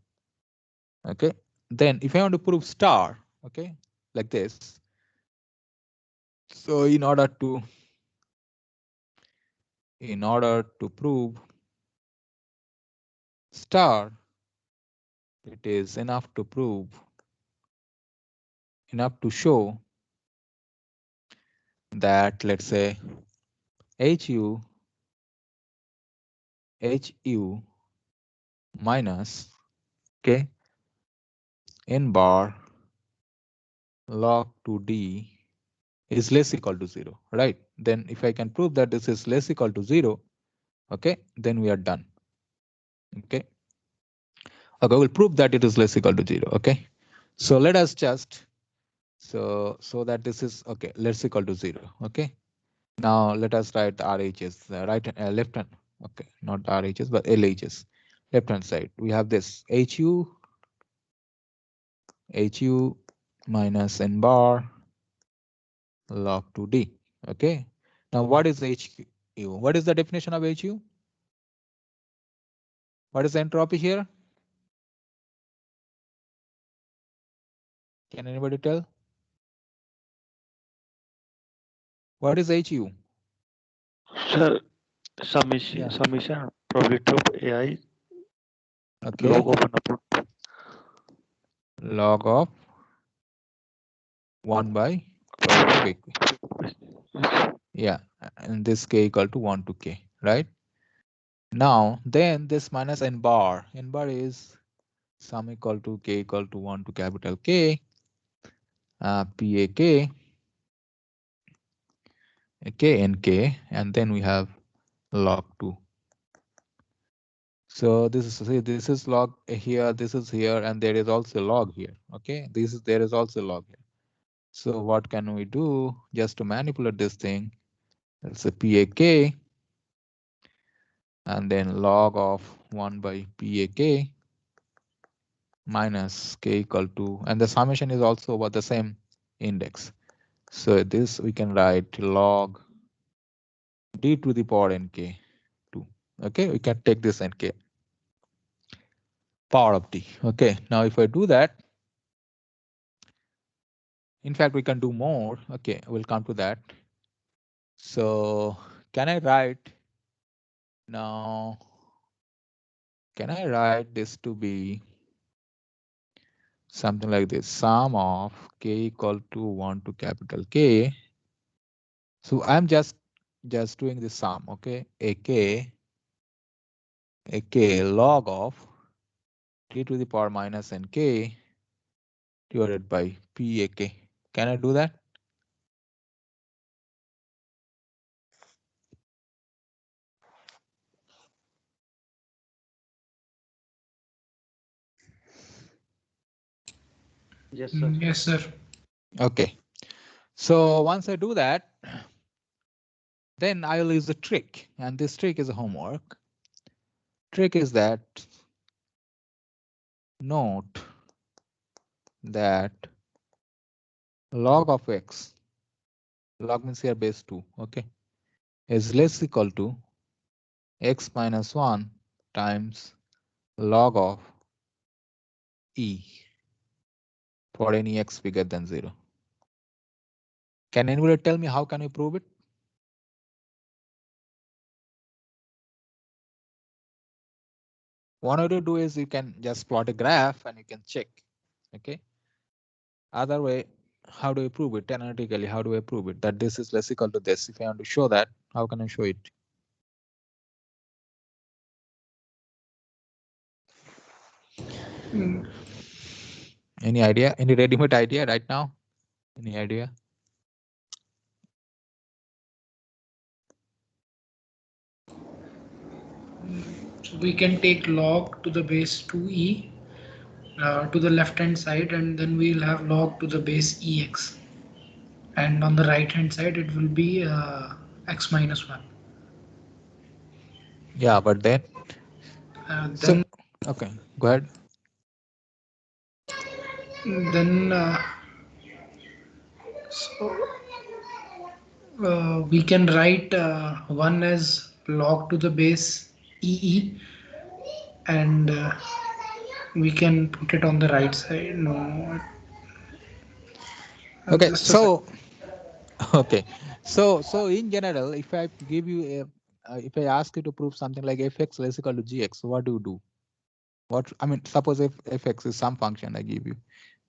Okay. Then if I want to prove star, okay, like this. So in order to prove star, it is enough to show that, let's say, HU minus, okay, n bar log 2d is less equal to 0, right? Then if I can prove that this is less equal to 0, okay, then we are done. Okay. Okay, we'll prove that it is less equal to 0. Okay. So let us just so that this is okay, less equal to 0. Okay. Now let us write RHS, left hand. Okay, not RHS but LHS, left hand side. We have this HU minus n bar log 2d. Okay. Now what is HU? What is the definition of HU? What is the entropy here? Can anybody tell? What is HU? Sir, summation probability of AI Okay. log of an output. log of 1 by k. Yeah, and this k equal to 1 to k, right? Now, then this minus n bar is sum equal to k equal to 1 to capital K, PAK, K and K, and then we have log 2. So this is log here, this is here, and there is also log here. Okay, there is also log here. So what can we do just to manipulate this thing? It's a PAK, and then log of 1 by PAK minus k equal to, and the summation is also about the same index. So this we can write log d to the power nk 2. Okay, we can take this nk power of d. Okay, now if I do that, in fact we can do more. Okay, we'll come to that. So can I write now? Can I write this to be something like this? Sum of k equal to 1 to capital K. So I'm just doing the sum. Okay, ak log of t to the power minus nk divided by PAK. Can I do that? Yes, sir. Yes, sir. Okay. So once I do that, then I will use a trick, and this trick is a homework. Trick is that note that log of x, log means here base 2, okay, is less equal to x minus 1 times log of e for any x bigger than 0. Can anybody tell me how can we prove it? One way to do is you can just plot a graph and you can check. Okay. Other way, how do we prove it analytically? How do I prove it that this is less equal to this? If I want to show that, how can I show it? Mm, Any idea? Any ready-made idea right now? Any idea? So we can take log to the base 2e to the left hand side, and then we'll have log to the base ex, and on the right hand side it will be x minus 1. Yeah, but then so Then okay, go ahead. then so we can write 1 as log to the base ee, and we can put it on the right side. No, Okay, just a second. so okay, so in general, if I give you a if I ask you to prove something like fx less equal to gx, what do you do? What I mean, suppose if fx is some function I give you,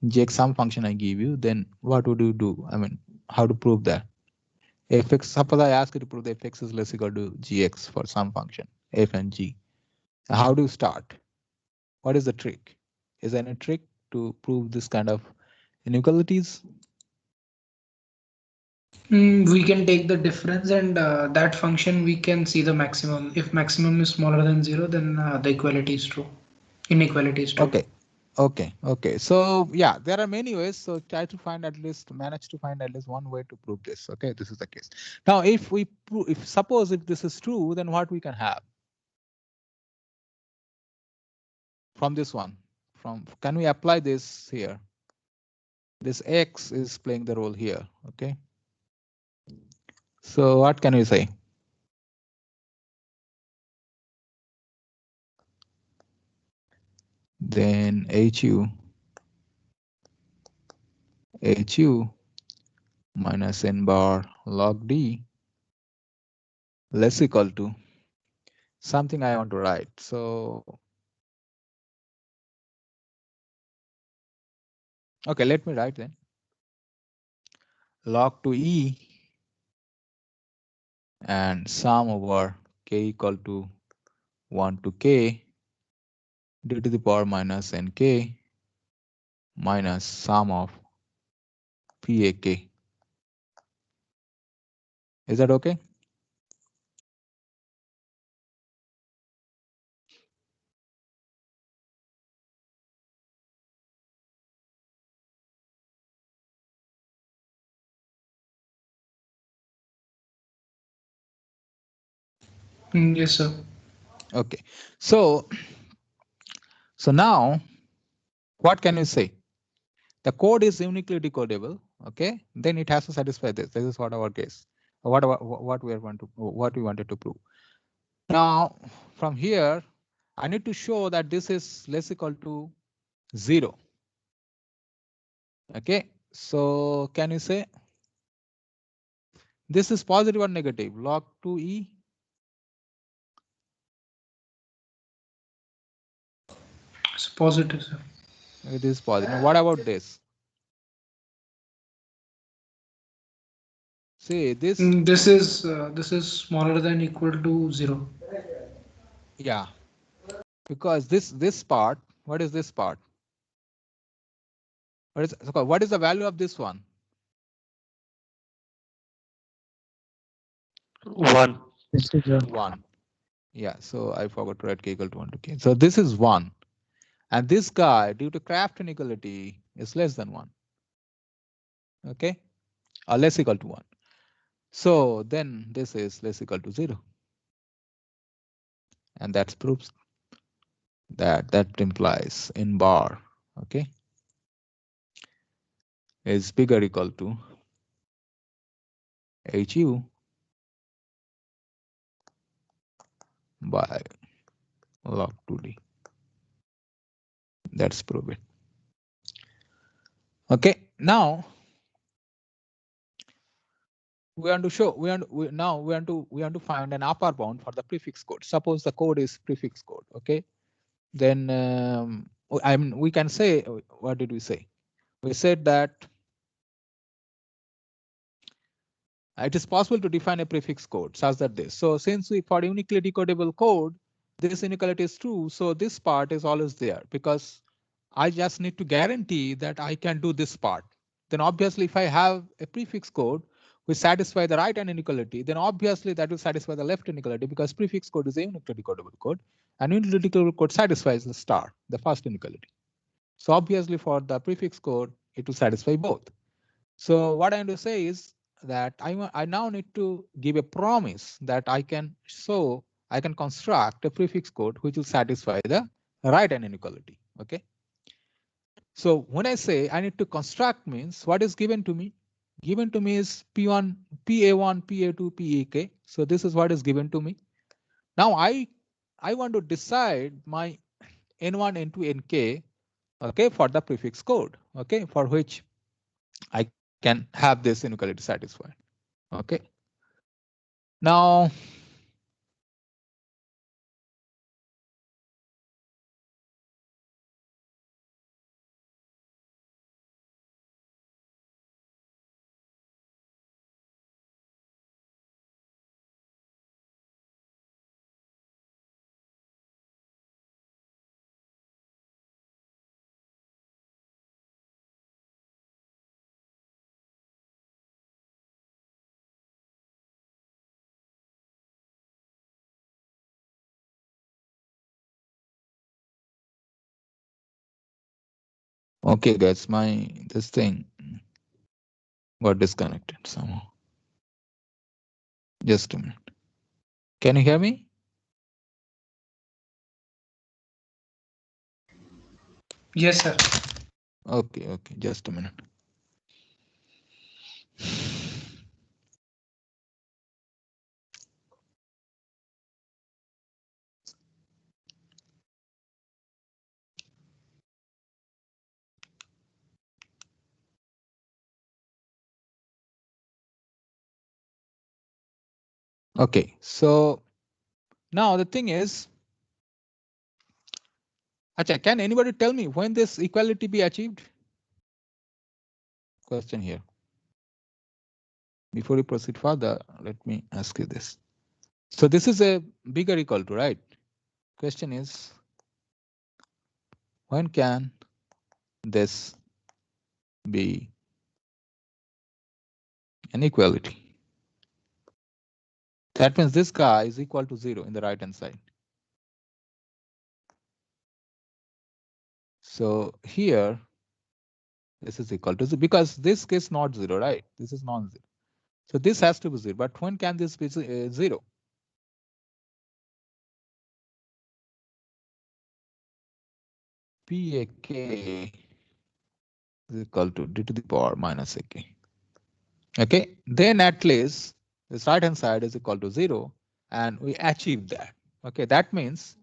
gx some function I give you, then what would you do? I mean, how to prove that? Fx, suppose I ask you to prove that fx is less equal to gx for some function f and g. How do you start? What is the trick? Is there any trick to prove this kind of inequalities? We can take the difference, and that function we can see the maximum. If maximum is smaller than 0, then the equality is true. Inequality is true. Okay. Okay. So yeah, there are many ways. So try to find at least, manage to find at least one way to prove this. Okay, this is the case. Now, if we suppose if this is true, then what we can have from this one? Can we apply this here? This x is playing the role here. Okay. So what can we say? Then hu minus n bar log d less equal to something I want to write. So Okay, let me write then. Log to E and sum over k equal to 1 to k d to the power minus nk minus sum of pak. Is that okay? Yes, sir. Okay. So now what can you say? The code is uniquely decodable. Okay. Then it has to satisfy this. This is what our case. What we wanted to prove. Now from here, I need to show that this is less equal to 0. Okay. So can you say this is positive or negative? Log 2e. It's positive, sir. It is positive. Now, what about this? See this. This is smaller than equal to 0. Yeah. Because this part. What is this part? What is the value of this one? 1. 1. Yeah, so I forgot to write k equal to 1 to k. So this is 1. And this guy, due to Craft inequality, is less than 1. Okay? Or less equal to 1. So then this is less equal to 0. And that proves that implies in bar, okay, is bigger equal to HU by log 2D. That's proven. Okay, now we want to show we want to find an upper bound for the prefix code. Suppose the code is prefix code. Okay, then we can say, what did we say? We said that it is possible to define a prefix code such that this. So since we for uniquely decodable code, this inequality is true. So this part is always there because I just need to guarantee that I can do this part. Then obviously if I have a prefix code which satisfy the right hand inequality, then obviously that will satisfy the left inequality because prefix code is a uniquely decodable code and uniquely decodable code satisfies the star, the first inequality. So obviously for the prefix code, it will satisfy both. So what I'm going to say is that I now need to give a promise that I can construct a prefix code which will satisfy the right hand inequality. Okay. So when I say I need to construct means what is given to me? Given to me is P1, PA1, PA2, PAK. So this is what is given to me. Now I want to decide my N1, N2, Nk, okay, for the prefix code, okay, for which I can have this inequality satisfied. Okay. Now, okay, guys, this thing got disconnected somehow. Just a minute. Can you hear me? Yes, sir. Okay, just a minute. Okay, so now the thing is, Acha, can anybody tell me when this equality be achieved? question here. Before we proceed further, let me ask you this. So this is a bigger equal to, right? Question is, when can this be an equality? That means this guy is equal to 0 in the right hand side. So here, this is equal to 0 because this is not 0, right? This is non-zero. So this has to be 0. But when can this be 0? Pak is equal to d to the power minus ak. Okay, then at least this right hand side is equal to 0 and we achieve that. Okay, that means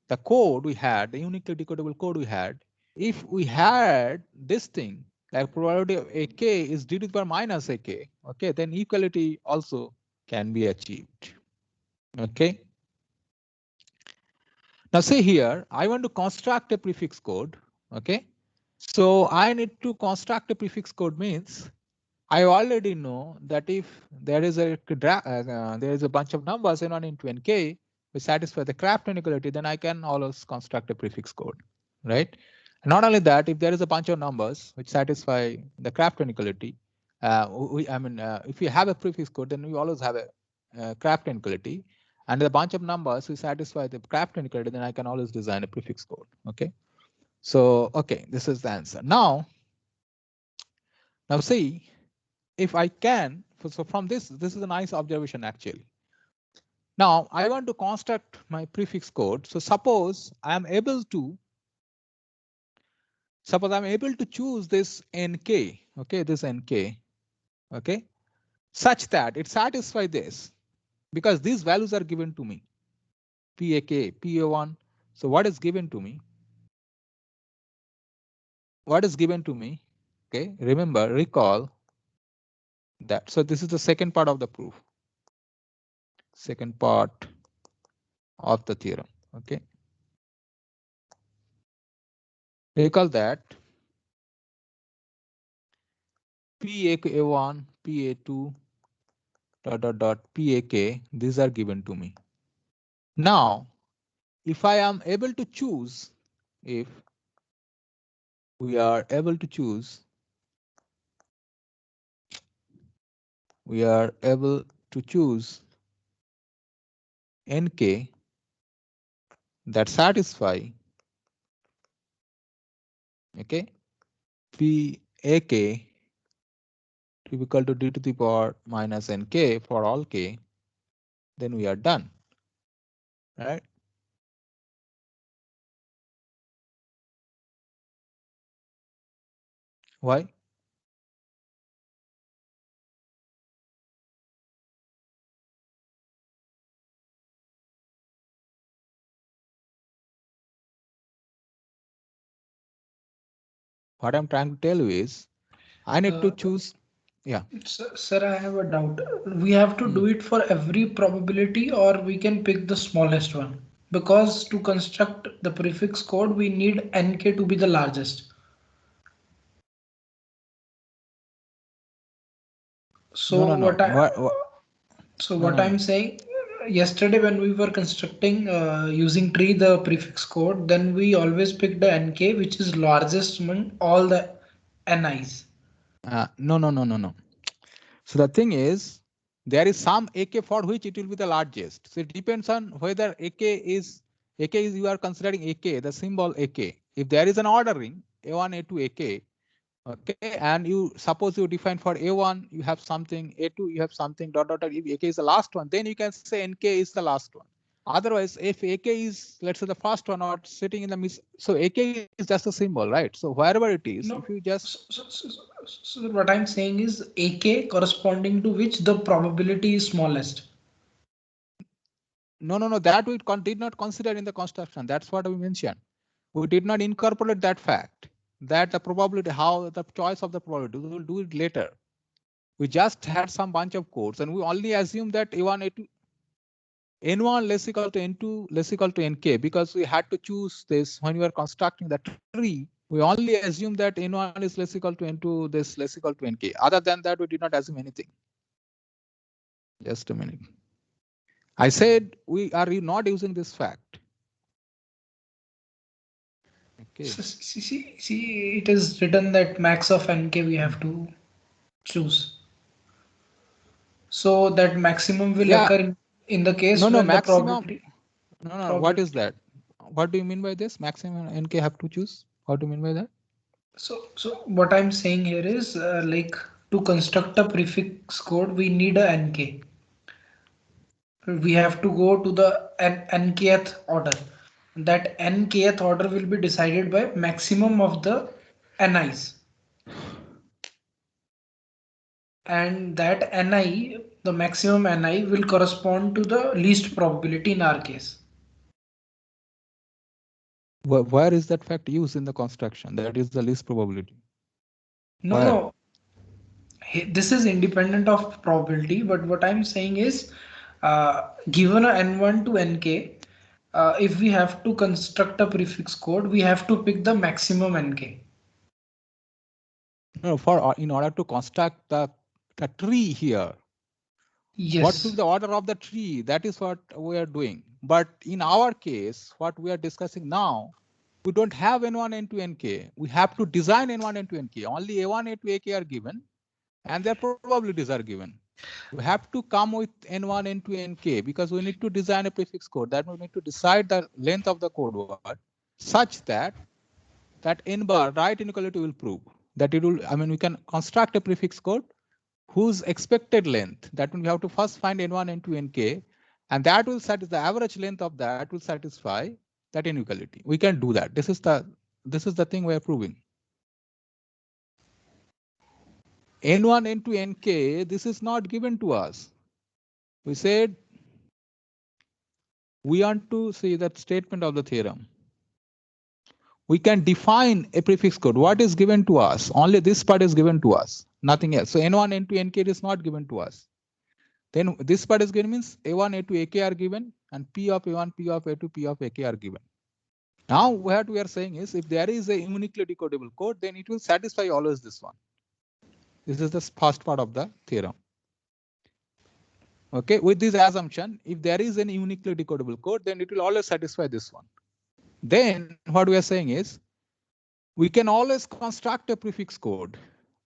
the code we had, the uniquely decodable code we had, if we had this thing like probability of ak is d to the power minus ak, okay, then equality also can be achieved. Okay. Now see here, I want to construct a prefix code. Okay. So I need to construct a prefix code means I already know that if there is a bunch of numbers n1 into nk which satisfy the Kraft inequality, then I can always construct a prefix code, right? Not only that, if there is a bunch of numbers which satisfy the Kraft inequality, if you have a prefix code, then we always have a Kraft inequality, and a bunch of numbers which satisfy the Kraft inequality, then I can always design a prefix code. Okay, so okay, this is the answer. Now see. If I can, so from this is a nice observation actually. Now I want to construct my prefix code. So suppose I'm able to choose this nk, okay, this nk, okay, such that it satisfies this because these values are given to me, pak, pa1. So what is given to me? What is given to me? Okay, remember, recall that. So this is the second part of the proof. Second part of the theorem. Okay. Recall that PA1, PA2, PAK, these are given to me. Now, if I am able to choose, if we are able to choose, NK that satisfy, okay, PAK to be equal to d to the power minus NK for all k, then we are done, right? Why? What I'm trying to tell you is, I need to choose. Yeah. Sir, I have a doubt. We have to do it for every probability, or we can pick the smallest one? Because to construct the prefix code, we need nk to be the largest. So No. what I'm saying, yesterday when we were constructing using tree the prefix code, then we always pick the nk which is largest among all the ni's. No. So the thing is, there is some AK for which it will be the largest. So it depends on whether AK is you are considering AK, the symbol AK. If there is an ordering A1, A2, AK, okay, and you suppose you define for A1, you have something, A2, you have something, dot. If AK is the last one, then you can say NK is the last one. Otherwise, if AK is, let's say, the first one or sitting in the middle, so AK is just a symbol, right? So wherever it is, if you just So what I'm saying is AK corresponding to which the probability is smallest. No. That we did not consider in the construction. That's what we mentioned. We did not incorporate that fact that the probability, how the choice of the probability, we will do it later. We just had some bunch of codes and we only assume that A1, A2, N1 less equal to N2 less equal to Nk because we had to choose this when we were constructing the tree. We only assume that N1 is less equal to N2, this less equal to Nk. Other than that, we did not assume anything. Just a minute. I said we are not using this fact. Okay. So, see, it is written that max of nk we have to choose. So that maximum will occur in the case No, when the maximum. probability. No, what is that? What do you mean by this? Maximum Nk have to choose? What do you mean by that? So what I'm saying here is like to construct a prefix code, we need a nk. We have to go to the nkth order. That nkth order will be decided by maximum of the ni's. And that ni, the maximum ni, will correspond to the least probability in our case. Where is that fact used in the construction? That is the least probability. No. This is independent of probability, but what I'm saying is, given a n1 to nk, if we have to construct a prefix code, we have to pick the maximum nk. No, in order to construct the tree here. Yes. What should be the order of the tree? That is what we are doing. But in our case, what we are discussing now, we don't have N1, N2, Nk. We have to design N1, N2, Nk. Only A1, A2, Ak are given, and their probabilities are given. We have to come with N1, N2, Nk because we need to design a prefix code. That we need to decide the length of the code word such that N bar right inequality will prove that it will. I mean, we can construct a prefix code whose expected length, that means we have to first find N1, N2, Nk, and that will satisfy the average length of that will satisfy that inequality. We can do that. This is the thing we are proving. N1, N2, Nk, this is not given to us. We said we want to see that statement of the theorem. We can define a prefix code. What is given to us? Only this part is given to us, nothing else. So N1, N2, Nk is not given to us. Then this part is given means A1, A2, Ak are given, and P of A1, P of A2, P of Ak are given. Now what we are saying is if there is a uniquely decodable code, then it will satisfy always this one. This is the first part of the theorem. Okay, with this assumption, if there is an uniquely decodable code, then it will always satisfy this one. Then what we are saying is we can always construct a prefix code.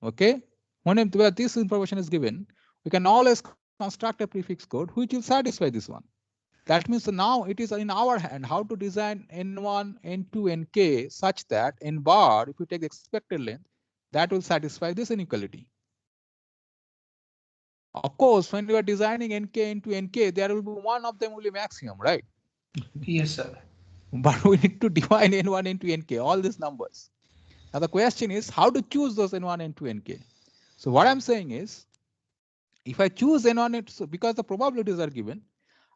Okay, whenever this information is given, we can always construct a prefix code which will satisfy this one. That means now it is in our hand how to design N1, N2, Nk such that N bar, if you take the expected length, that will satisfy this inequality. Of course, when you are designing Nk into Nk, there will be one of them will be maximum, right? Yes, sir. But we need to define N1, N2, Nk, all these numbers. Now the question is how to choose those N1, N2, Nk. So what I'm saying is, if I choose N1, N2, so because the probabilities are given,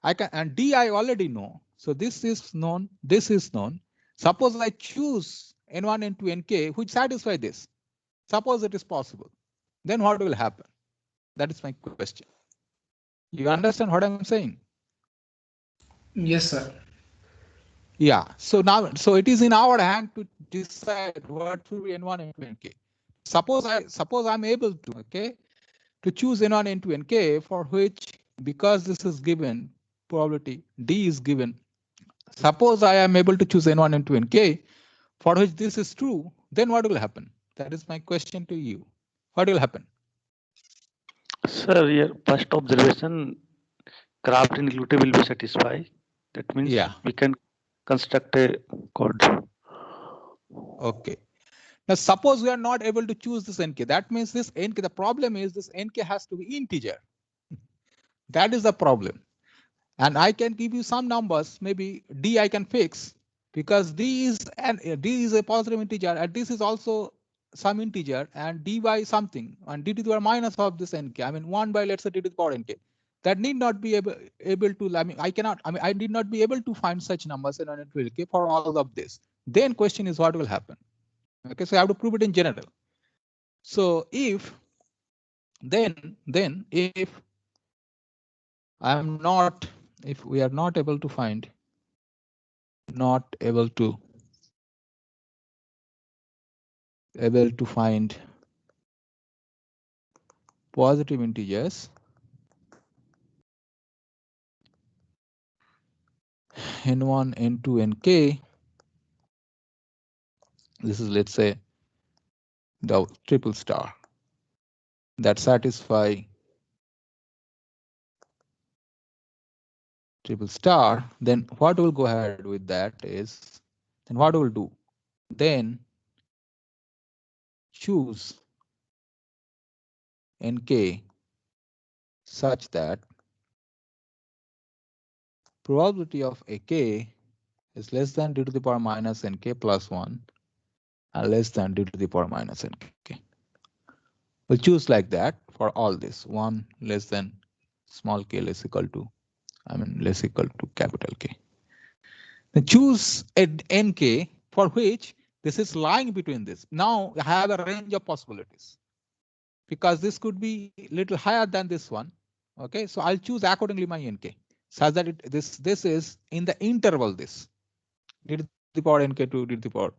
I can, and D I already know. So this is known, this is known. Suppose I choose N1, N2, Nk, which satisfy this. Suppose it is possible. Then what will happen? That is my question. You understand what I'm saying? Yes, sir. Yeah. So now, so it is in our hand to decide what should be N1, N2, Nk. Suppose I'm able to, okay, to choose N1, N2, Nk for which, because this is given, probability D is given. Suppose I am able to choose N1, N2, Nk for which this is true, then what will happen? That is my question to you. What will happen? Sir, your first observation, craft inequality will be satisfied. That means we can construct a code. Okay. Now suppose we are not able to choose this Nk. That means this Nk, the problem is this Nk has to be integer. That is the problem. And I can give you some numbers, maybe D I can fix because D is a positive integer and this is also some integer and D by something and D to the power minus of this Nk. I mean 1 by let's say D to the power Nk. That need not be able to, I did not be able to find such numbers in Nk for all of this. Then question is what will happen? Okay, so I have to prove it in general. So if if we are not able to find, able to find positive integers n1, n2, and k. This is, let's say, the triple star that satisfy triple star. Then what we'll go ahead with that is, then what we'll do? Then choose nk such that probability of ak is less than d to the power minus nk plus 1 and less than d to the power minus nk. We'll choose like that for all this. 1 less than small k less equal to, less equal to capital K. Then choose nk for which this is lying between this. Now I have a range of possibilities because this could be little higher than this one. Okay, so I'll choose accordingly my nk such that this is in the interval, this d to the power nk to d to the power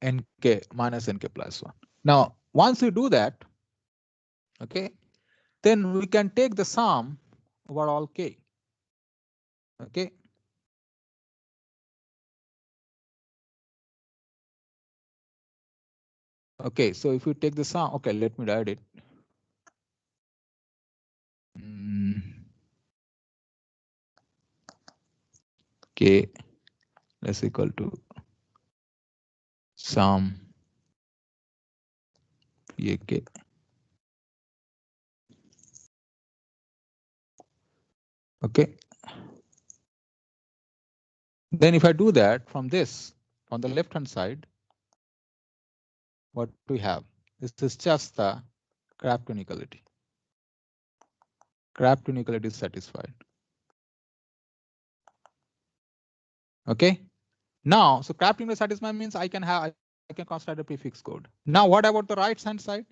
nk minus nk plus 1. Now once you do that, okay, then we can take the sum over all k. Okay. Okay, so if you take the sum, okay, let me write it. K less equal to sum Pak. Okay. Then if I do that from this, on the left hand side, what we have? This is just the Craft inequality. Craft inequality is satisfied. Okay. Now, so Craft inequality satisfied means I can consider a prefix code. Now, what about the right hand side?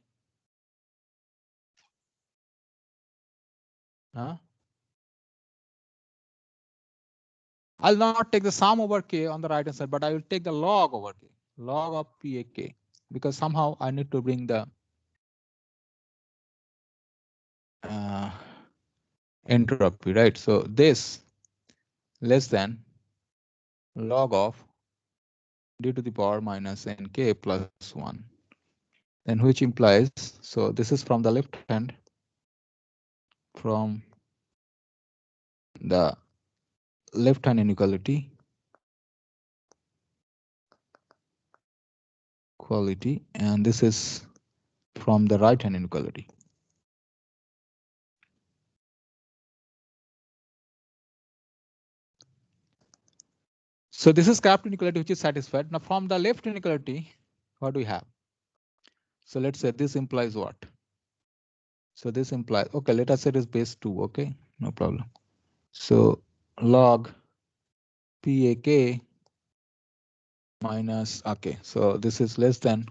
I'll not take the sum over k on the right hand side, but I will take the log over k, log of Pak, because somehow I need to bring the entropy, right? So this less than log of d to the power minus nk plus 1. Then which implies, so this is from the left hand, from the left hand inequality, quality, and this is from the right hand inequality. So this is Craft inequality which is satisfied. Now from the left inequality, what do we have? So let's say this implies what? So this implies, okay, let us say it is base 2, okay, no problem. So log Pak minus, okay, so this is less than,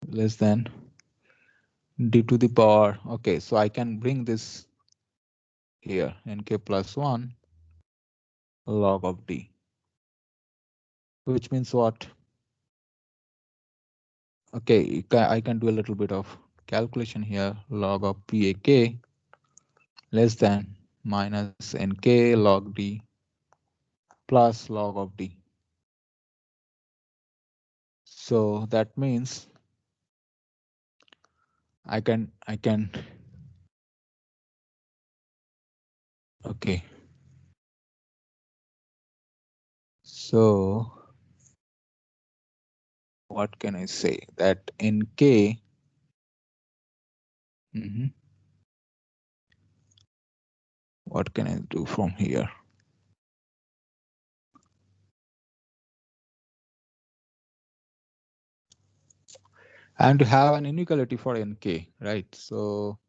less than d to the power, okay, so I can bring this here, nk plus 1 log of d, which means what? Okay, I can do a little bit of calculation here, log of Pak less than minus nk log d plus log of d. So that means I can, okay. So what can I say? That nk, what can I do from here? And to have an inequality for nk, right? So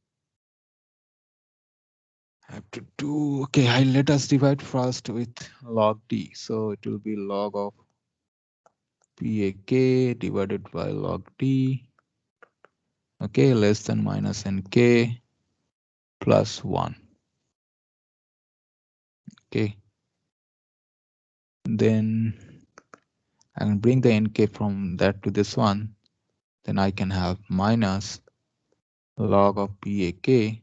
I have to do, okay, let us divide first with log d. So it will be log of Pak divided by log d. Okay, less than minus nk plus 1. Okay. Then and bring the nk from that to this one, then I can have minus log of pak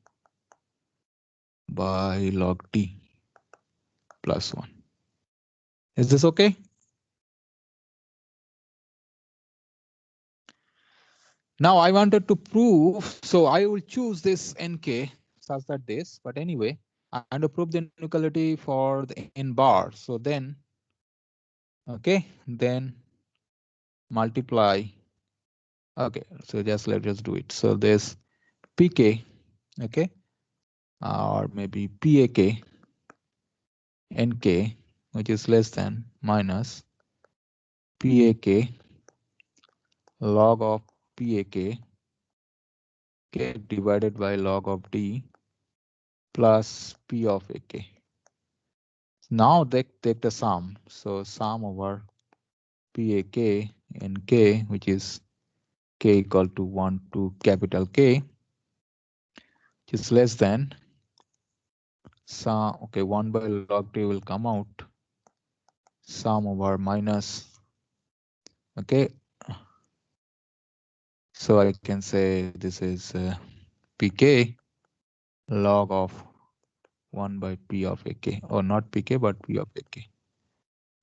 by log d plus 1. Is this okay? Now I wanted to prove, so I will choose this nk such that this, but anyway, I want to prove the inequality for the n bar. So then, okay, then multiply. Okay, so let's just do it. So there's pk, okay, or maybe pak nk, which is less than minus pak log of pak k divided by log of d plus p of ak. Now they take the sum. So sum over pak and k, which is k equal to 1 to capital K, which is less than sum. Okay, 1 by log d will come out. Sum over minus. Okay, so I can say this is pk log of 1 by p of ak, or not pk but p of ak.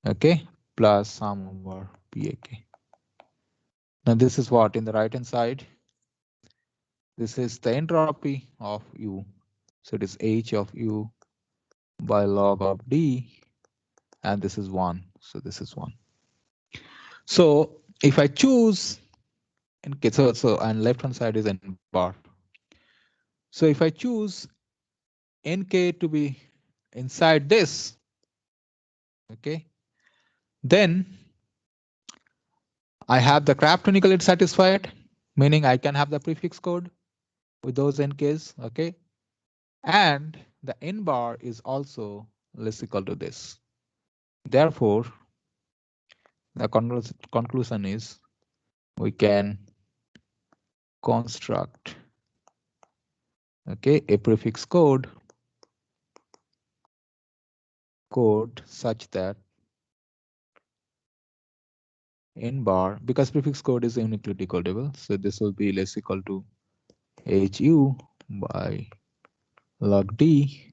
Okay, plus sum over pak. Now this is what in the right hand side. This is the entropy of u. So it is h of u by log of d, and this is 1. So this is 1. So if I choose, okay, so and left hand side is n bar. So if I choose nk to be inside this, okay, then I have the Craft inequality satisfied, meaning I can have the prefix code with those nks, okay, and the n bar is also less equal to this. Therefore, the conclusion is we can construct, okay, a prefix code such that n bar, because prefix code is uniquely decodable, so this will be less equal to hu by log d,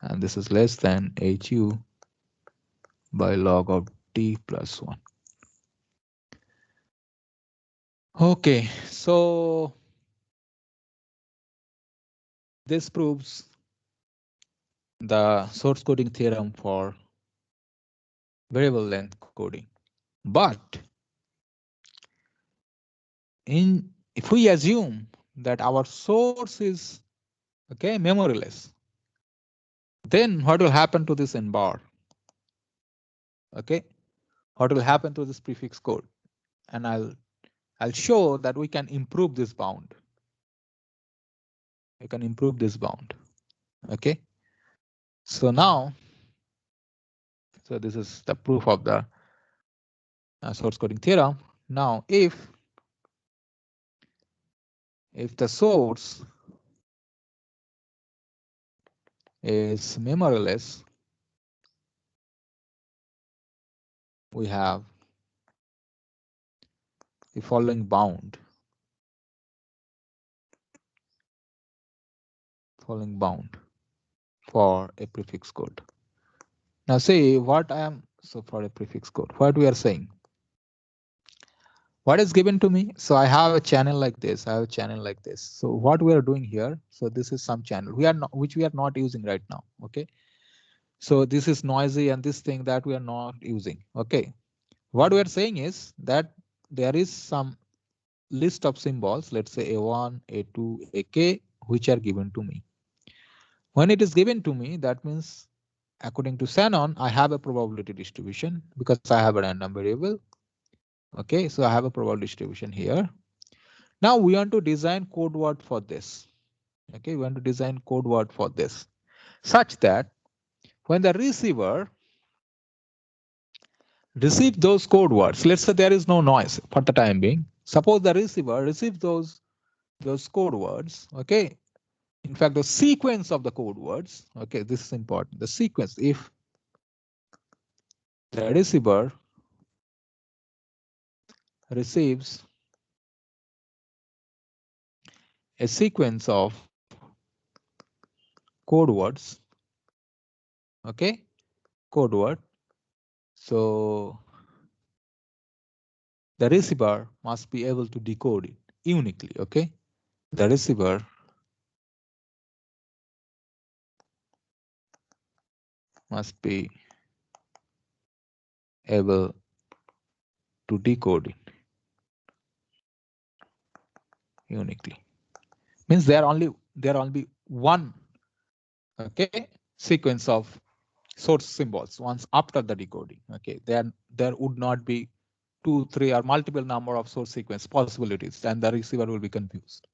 and this is less than hu by log of d plus 1. Okay, so this proves the source coding theorem for variable length coding. But if we assume that our source is, okay, memoryless, then what will happen to this n bar? Okay, what will happen to this prefix code? And I'll show that we can improve this bound. We can improve this bound. Okay, so now, so this is the proof of the source coding theorem. Now, if the source is memoryless, we have the following bound. For a prefix code. Now see what I am, so for a prefix code, what we are saying. What is given to me? So I have a channel like this, I have a channel like this. So what we are doing here, so this is some channel which we are not using right now. Okay. So this is noisy and this thing that we are not using. Okay. What we are saying is that there is some list of symbols, let's say A1, A2, AK, which are given to me. When it is given to me, that means according to Shannon, I have a probability distribution because I have a random variable. Okay, so I have a probability distribution here. Now we want to design code word for this. Okay, we want to design code word for this such that when the receiver receives those code words, let's say there is no noise for the time being. Suppose the receiver receives those code words. Okay, in fact, the sequence of the code words. Okay, this is important. The sequence, if the receiver receives a sequence of code words, okay, code word. So the receiver must be able to decode it uniquely, okay? The receiver must be able to decode it uniquely. Means there are only one, okay, sequence of source symbols once after the decoding. Okay, there would not be 2, 3 or multiple number of source sequence possibilities, and the receiver will be confused.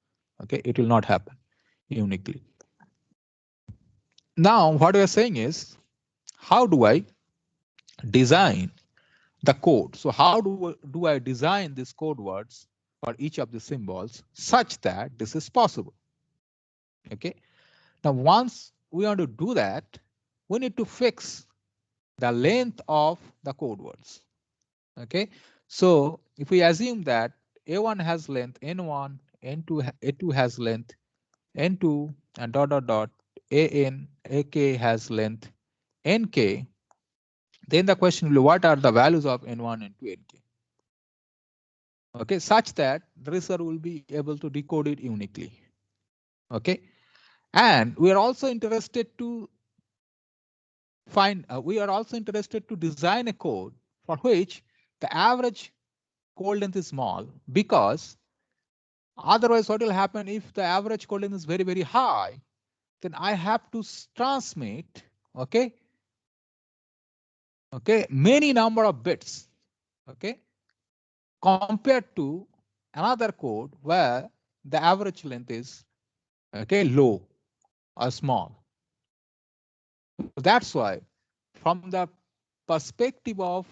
Okay, it will not happen uniquely. Now what we are saying is, how do I design the code? So how do I design these code words for each of the symbols such that this is possible? Okay, now once we want to do that, we need to fix the length of the code words. Okay, so if we assume that A1 has length N1, A2 has length N2, and dot dot dot AN, AK has length NK, then the question will be, what are the values of N1, N2, NK? Okay, such that the receiver will be able to decode it uniquely. Okay, and we are also interested to design a code for which the average code length is small, because otherwise what will happen if the average code length is very, very high, then I have to transmit, okay, many number of bits, okay, compared to another code where the average length is, okay, low or small. That's why, from the perspective of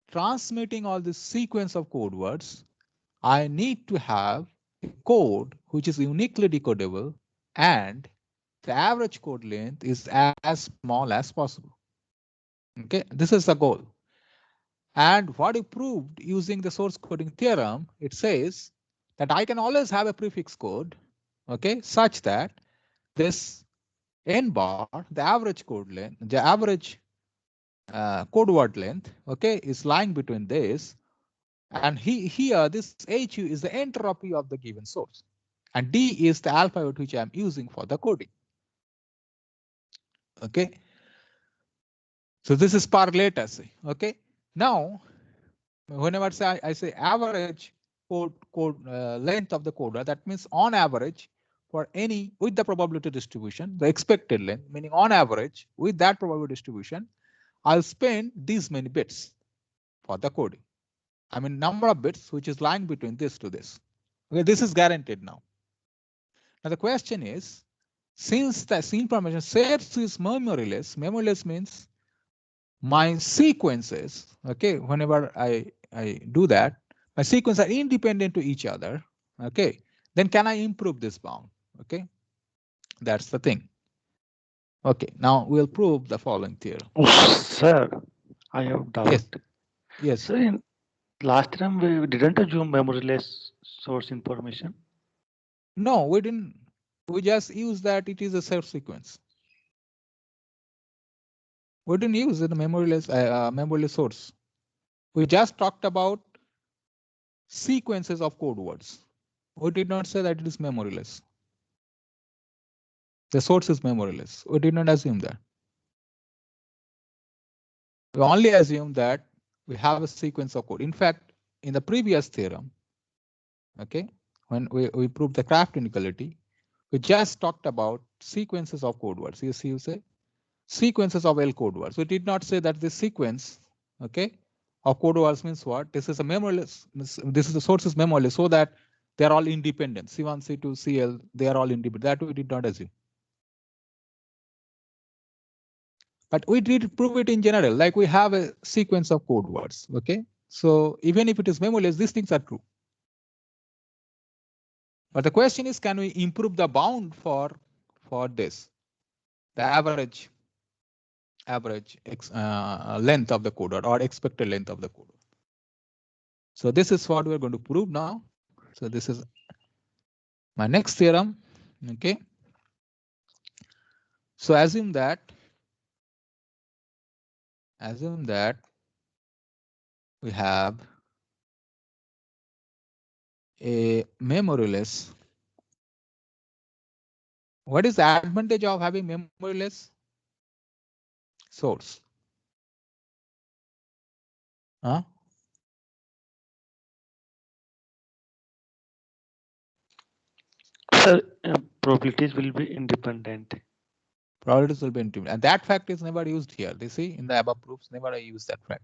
transmitting all this sequence of code words, I need to have a code which is uniquely decodable, and the average code length is as small as possible. Okay, this is the goal. And what we proved using the source coding theorem, it says that I can always have a prefix code, okay, such that this n bar, the average code length, the average code word length, okay, is lying between this, and here this HU is the entropy of the given source, and D is the alphabet which I'm using for the coding. Okay, so this is per latency. Okay, now whenever I say average code length of the coder, that means on average for any with the probability distribution, the expected length, meaning on average with that probability distribution, I'll spend these many bits for the coding. I mean number of bits which is lying between this to this. Okay, this is guaranteed now. Now the question is, since the information set is memoryless means my sequences, okay, whenever I do that, my sequences are independent to each other, okay, then can I improve this bound? Okay, that's the thing. Okay, now we'll prove the following theorem. Oh, sir, I have doubt. Yes. Yes. So in last time we didn't assume memoryless source information. No, we didn't. We just use that it is a self sequence. We didn't use the memoryless source. We just talked about sequences of code words. We did not say that it is memoryless. The source is memoryless. We did not assume that. We only assume that we have a sequence of code. In fact, in the previous theorem, okay, when we proved the craft inequality, we just talked about sequences of code words. You see, you say sequences of L code words. We did not say that this sequence, okay, of code words means what? This is a memoryless. This is the source is memoryless, so that they are all independent. C1, C2, CL, they are all independent. That we did not assume. But we did prove it in general, like we have a sequence of code words. Okay, so even if it is memoryless, these things are true. But the question is, can we improve the bound for this, the average length of the coder or expected length of the coder? So this is what we're going to prove now. So this is my next theorem. Okay. So assume that we have a memoryless. What is the advantage of having memoryless source? Huh? Sir, probabilities will be independent. Probabilities will be independent, and that fact is never used here. You see, in the above proofs, never I use that fact.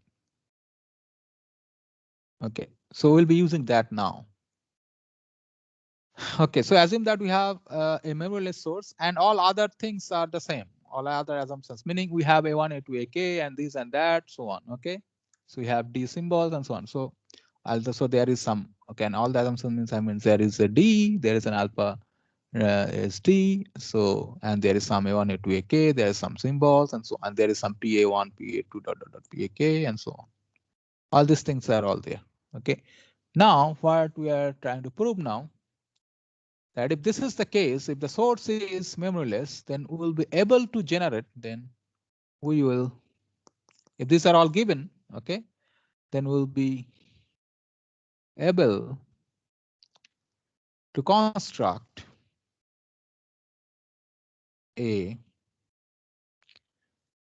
Okay, so we'll be using that now. Okay, so assume that we have a memoryless source and all other things are the same, all other assumptions, meaning we have A1, A2, AK and this and that, so on. Okay, so we have D symbols and so on. So also there is some, okay, and all the assumptions means there is a D, there is an alpha is D, so, and there is some A1, A2, AK, there is some symbols and so on. There is some PA1, PA2, dot, dot, dot, PAK and so on. All these things are all there. Okay, now what we are trying to prove now, that if this is the case, if the source is memoryless, then we will be able to generate, then we will, if these are all given, okay, then we'll be able to construct a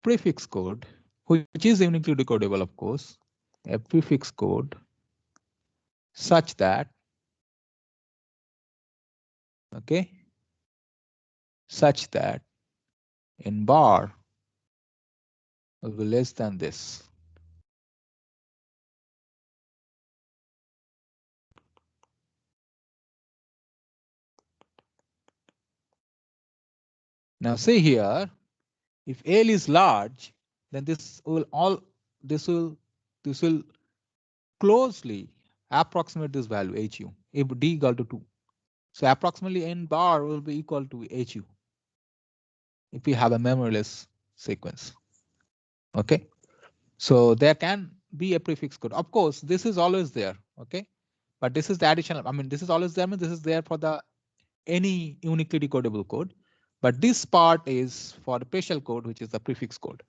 prefix code, which is uniquely decodable, of course, a prefix code such that, okay, such that in bar will be less than this. Now see here, if L is large, then this will closely approximate this value HU if D equal to 2. So approximately N bar will be equal to HU if we have a memoryless sequence. Okay, so there can be a prefix code. Of course, this is always there. Okay, but this is the additional. I mean, this is always there. I mean, this is there for the any uniquely decodable code, but this part is for the special code, which is the prefix code.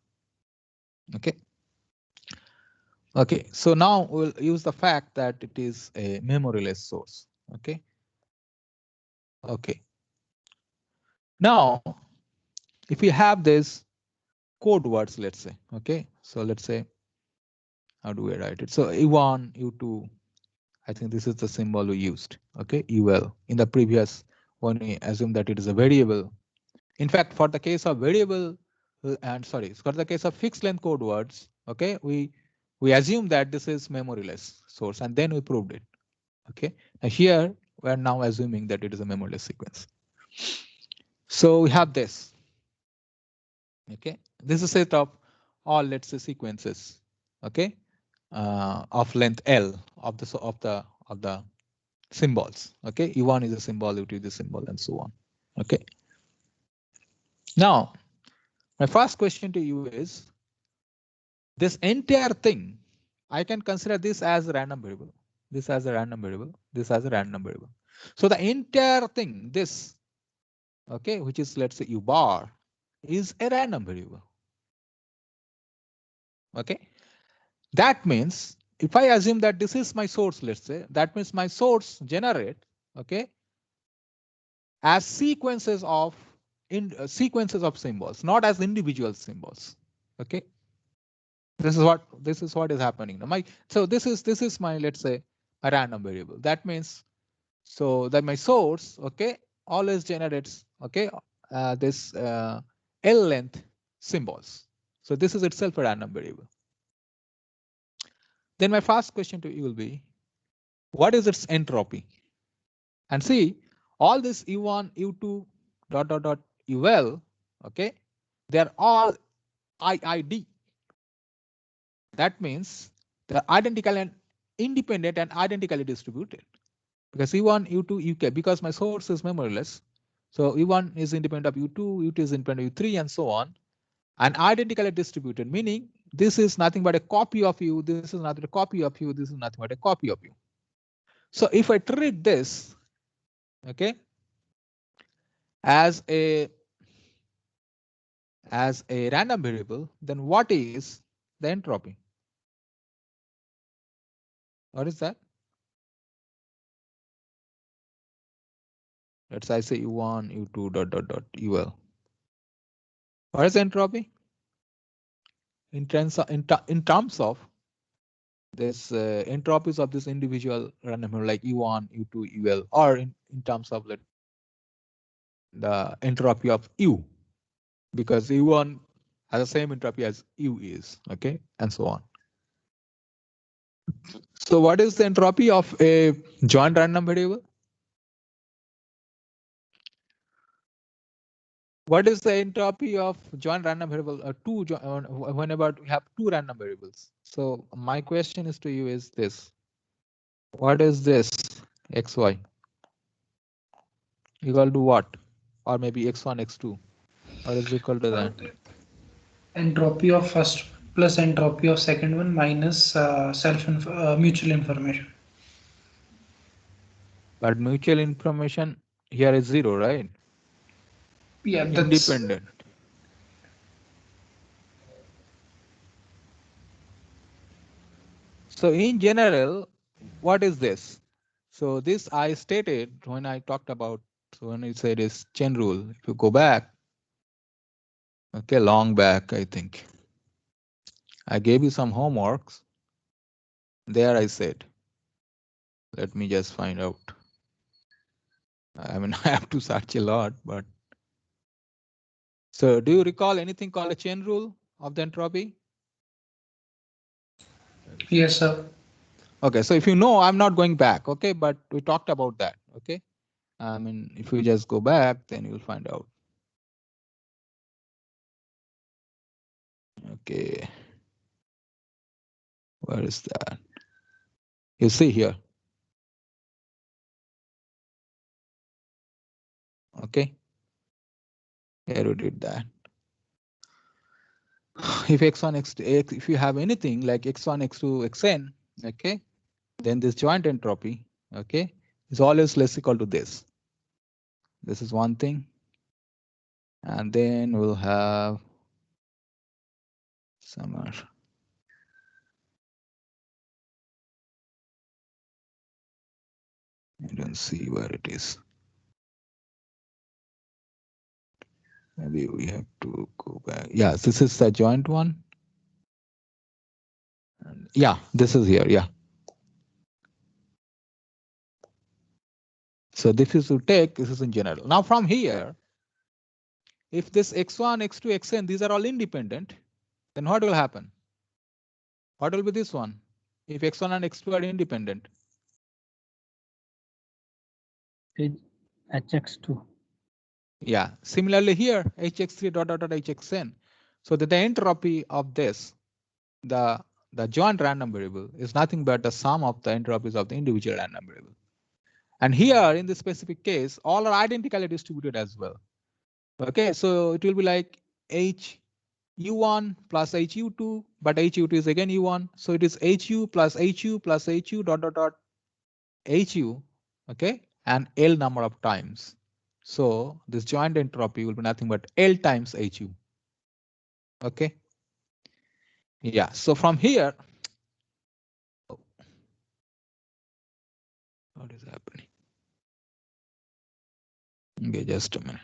Okay. Okay, so now we'll use the fact that it is a memoryless source. Okay. Okay. Now, if we have this code words, let's say, okay, so let's say, how do we write it? So U1, U2, I think this is the symbol we used. Okay, UL in the previous one, we assume that it is a variable. In fact, for the case of variable and sorry, for the case of fixed length code words, okay, we assume that this is memoryless source and then we proved it. Okay, now here we are now assuming that it is a memoryless sequence. So we have this. Okay, this is a set of all, let's say, sequences. Okay, of length L of the symbols. Okay, U1 is a symbol, U2 is a symbol, and so on. Okay. Now, my first question to you is, this entire thing, I can consider this as a random variable, this as a random variable, this as a random variable. So the entire thing, this, okay, which is, let's say, U bar, is a random variable. Okay, that means if I assume that this is my source, let's say, that means my source generate, okay, as sequences of sequences of symbols, not as individual symbols. Okay, this is what is happening now. So this is my, let's say, a random variable. That means so that my source, okay, always generates, okay, this L length symbols. So this is itself a random variable. Then my first question to you will be, what is its entropy? And see, all this U1, U2, dot, dot, dot, UL, okay, they're all IID. That means they're identical and independent and identically distributed. Because U1, U2, UK, because my source is memoryless, so U1 is independent of U2, U2 is independent of U3, and so on, and identically distributed, meaning this is nothing but a copy of you, this is not a copy of you, this is nothing but a copy of you. So if I treat this, okay, as a random variable, then what is the entropy? What is that? Let's say I say U1, U2, dot, dot, dot, UL. What is entropy? In terms of this entropies of this individual random variable like U1, U2, UL, or in terms of the entropy of U, because U1 has the same entropy as U is, okay, and so on. So what is the entropy of a joint random variable? What is the entropy of joint random variable? Whenever we have two random variables. So my question is to you is this: what is this xy equal to what? Or maybe x1, x2. What is equal to that? Entropy of first plus entropy of second one minus mutual information. But mutual information here is 0, right? Yeah, that's Independent. So in general, what is this? So this I stated when I talked about, so when I said is chain rule. If you go back, okay, long back, I think I gave you some homeworks. There I said, let me just find out. I mean, I have to search a lot, but. So do you recall anything called a chain rule of the entropy? yes, sir. Okay, so if you know, I'm not going back, okay, but we talked about that, okay? I mean, if you just go back, then you'll find out. Okay. Where is that? You see here. Okay. Here we did that. If x1, x2, if you have anything like x1, x2, xn, okay, then this joint entropy, okay, is always less equal to this. This is one thing. And then we'll have some. I don't see where it is. Maybe we have to go back. Yeah, this is the joint one. And yeah, this is here. Yeah. So this is to take, this is in general. Now from here, if this x1, x2, xn, these are all independent, then what will happen? What will be this one? If x1 and x2 are independent. hx2. Yeah, similarly here, hx3 dot dot dot hxn. So that the entropy of this, the joint random variable is nothing but the sum of the entropies of the individual random variable. And here in this specific case, all are identically distributed as well. Okay, so it will be like hu1 plus hu2, but hu2 is again u1. So it is hu plus hu dot dot dot hu, okay, and L number of times. So this joint entropy will be nothing but L times hu. Okay. Yeah, so from here, what is happening? Okay, just a minute.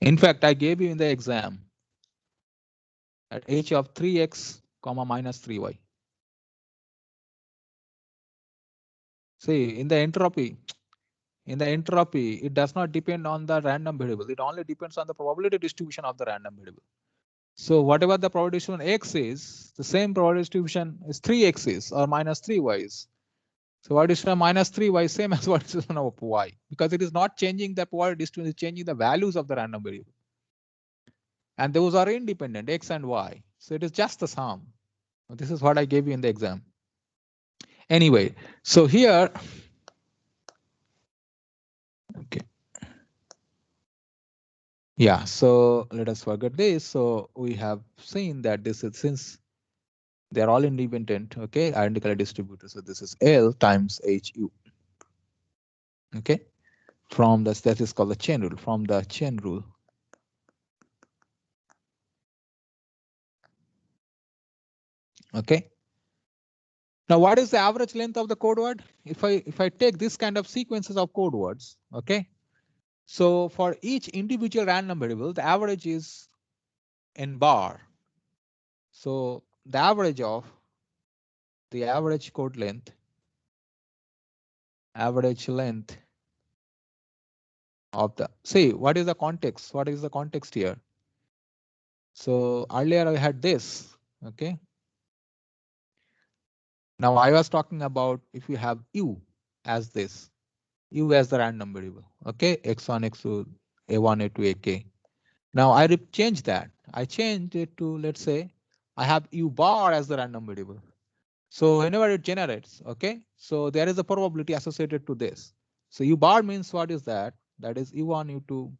In fact, I gave you in the exam at h of 3x comma minus 3y. See, in the entropy, it does not depend on the random variable. It only depends on the probability distribution of the random variable. So whatever the probability distribution x is, the same probability distribution is 3x's or minus 3y's. So what is minus 3y same as what is of y, because it is not changing the probability distribution, it's changing the values of the random variable. and those are independent, X and Y. So it is just the sum. This is what I gave you in the exam. Anyway, so here, okay. Yeah, so let us forget this. So we have seen that this is, since they're all independent, okay, identically distributed. So this is L times HU. Okay, from this, that is called the chain rule, from the chain rule. Okay. Now, what is the average length of the code word? If I take this kind of sequences of code words, okay. So for each individual random variable, the average is n bar. So the average of the average code length, average length of the, see, what is the context? What is the context here? So earlier I had this, okay. Now I was talking about if you have u as this, u as the random variable, okay, x1, x2, a1, a2, ak. Now I change that. I changed it to, let's say, I have u bar as the random variable. So whenever it generates, okay, so there is a probability associated to this. So u bar means what is that? That is u1, u2,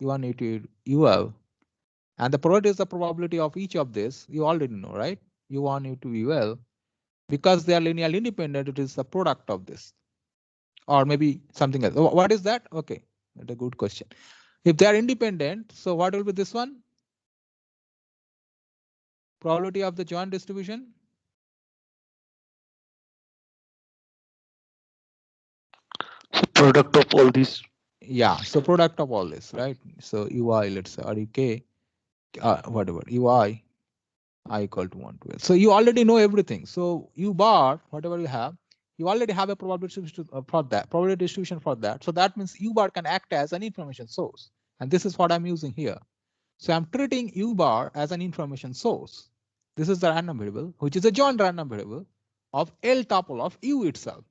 u1, u2, ul. And the probability is the probability of each of this. You already know, right? u1, u2, ul. Because they are linearly independent, it is the product of this. Or maybe something else. What is that? Okay, that's a good question. If they are independent, so what will be this one? Probability of the joint distribution? So product of all these. Yeah, so product of all this, right? So ui, let's say, or uk, whatever, ui, I equal to 1 to l. So you already know everything. So u bar, whatever you have, you already have a probability distribution for that, probability distribution for that. So that means u bar can act as an information source. And this is what I'm using here. So I'm treating u bar as an information source. This is the random variable, which is a joint random variable of L tuple of u itself.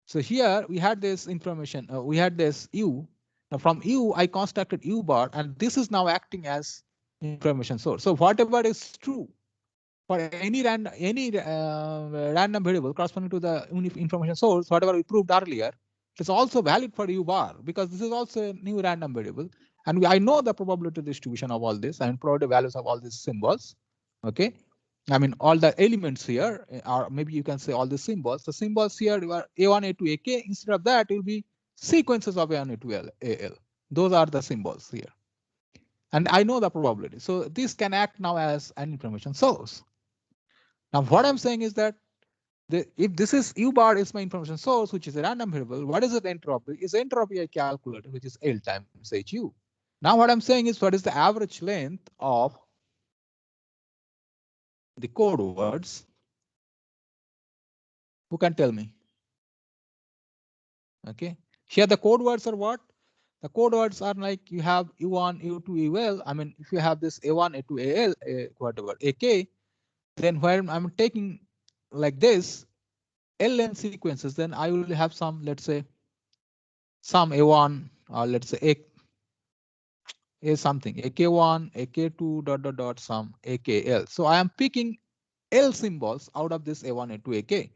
So here we had this information, we had this u. Now from u, I constructed u bar, and this is now acting as information source. So whatever is true for any random variable corresponding to the information source, whatever we proved earlier, it is also valid for u bar because this is also a new random variable. And I know the probability distribution of all this and probability values of all these symbols. Okay. I mean, all the elements here, or maybe you can say all the symbols. The symbols here are A1, A2, AK. Instead of that, it will be sequences of A1, A2, AL. Those are the symbols here. And I know the probability. So this can act now as an information source. Now, what I'm saying is that if this is u bar is my information source, which is a random variable, what is the entropy? Is entropy I calculated, which is L times HU. Now, what I'm saying is what is the average length of the code words? Who can tell me? Okay. Here the code words are what? The code words are like you have U1, U2, UL. I mean, if you have this A1, A2, AL, whatever, AK, then when I'm taking like this LN sequences, then I will have some, let's say, some A1, or let's say A something, AK1, AK2, dot, dot, dot, some AKL. So I am picking L symbols out of this A1, A2, AK.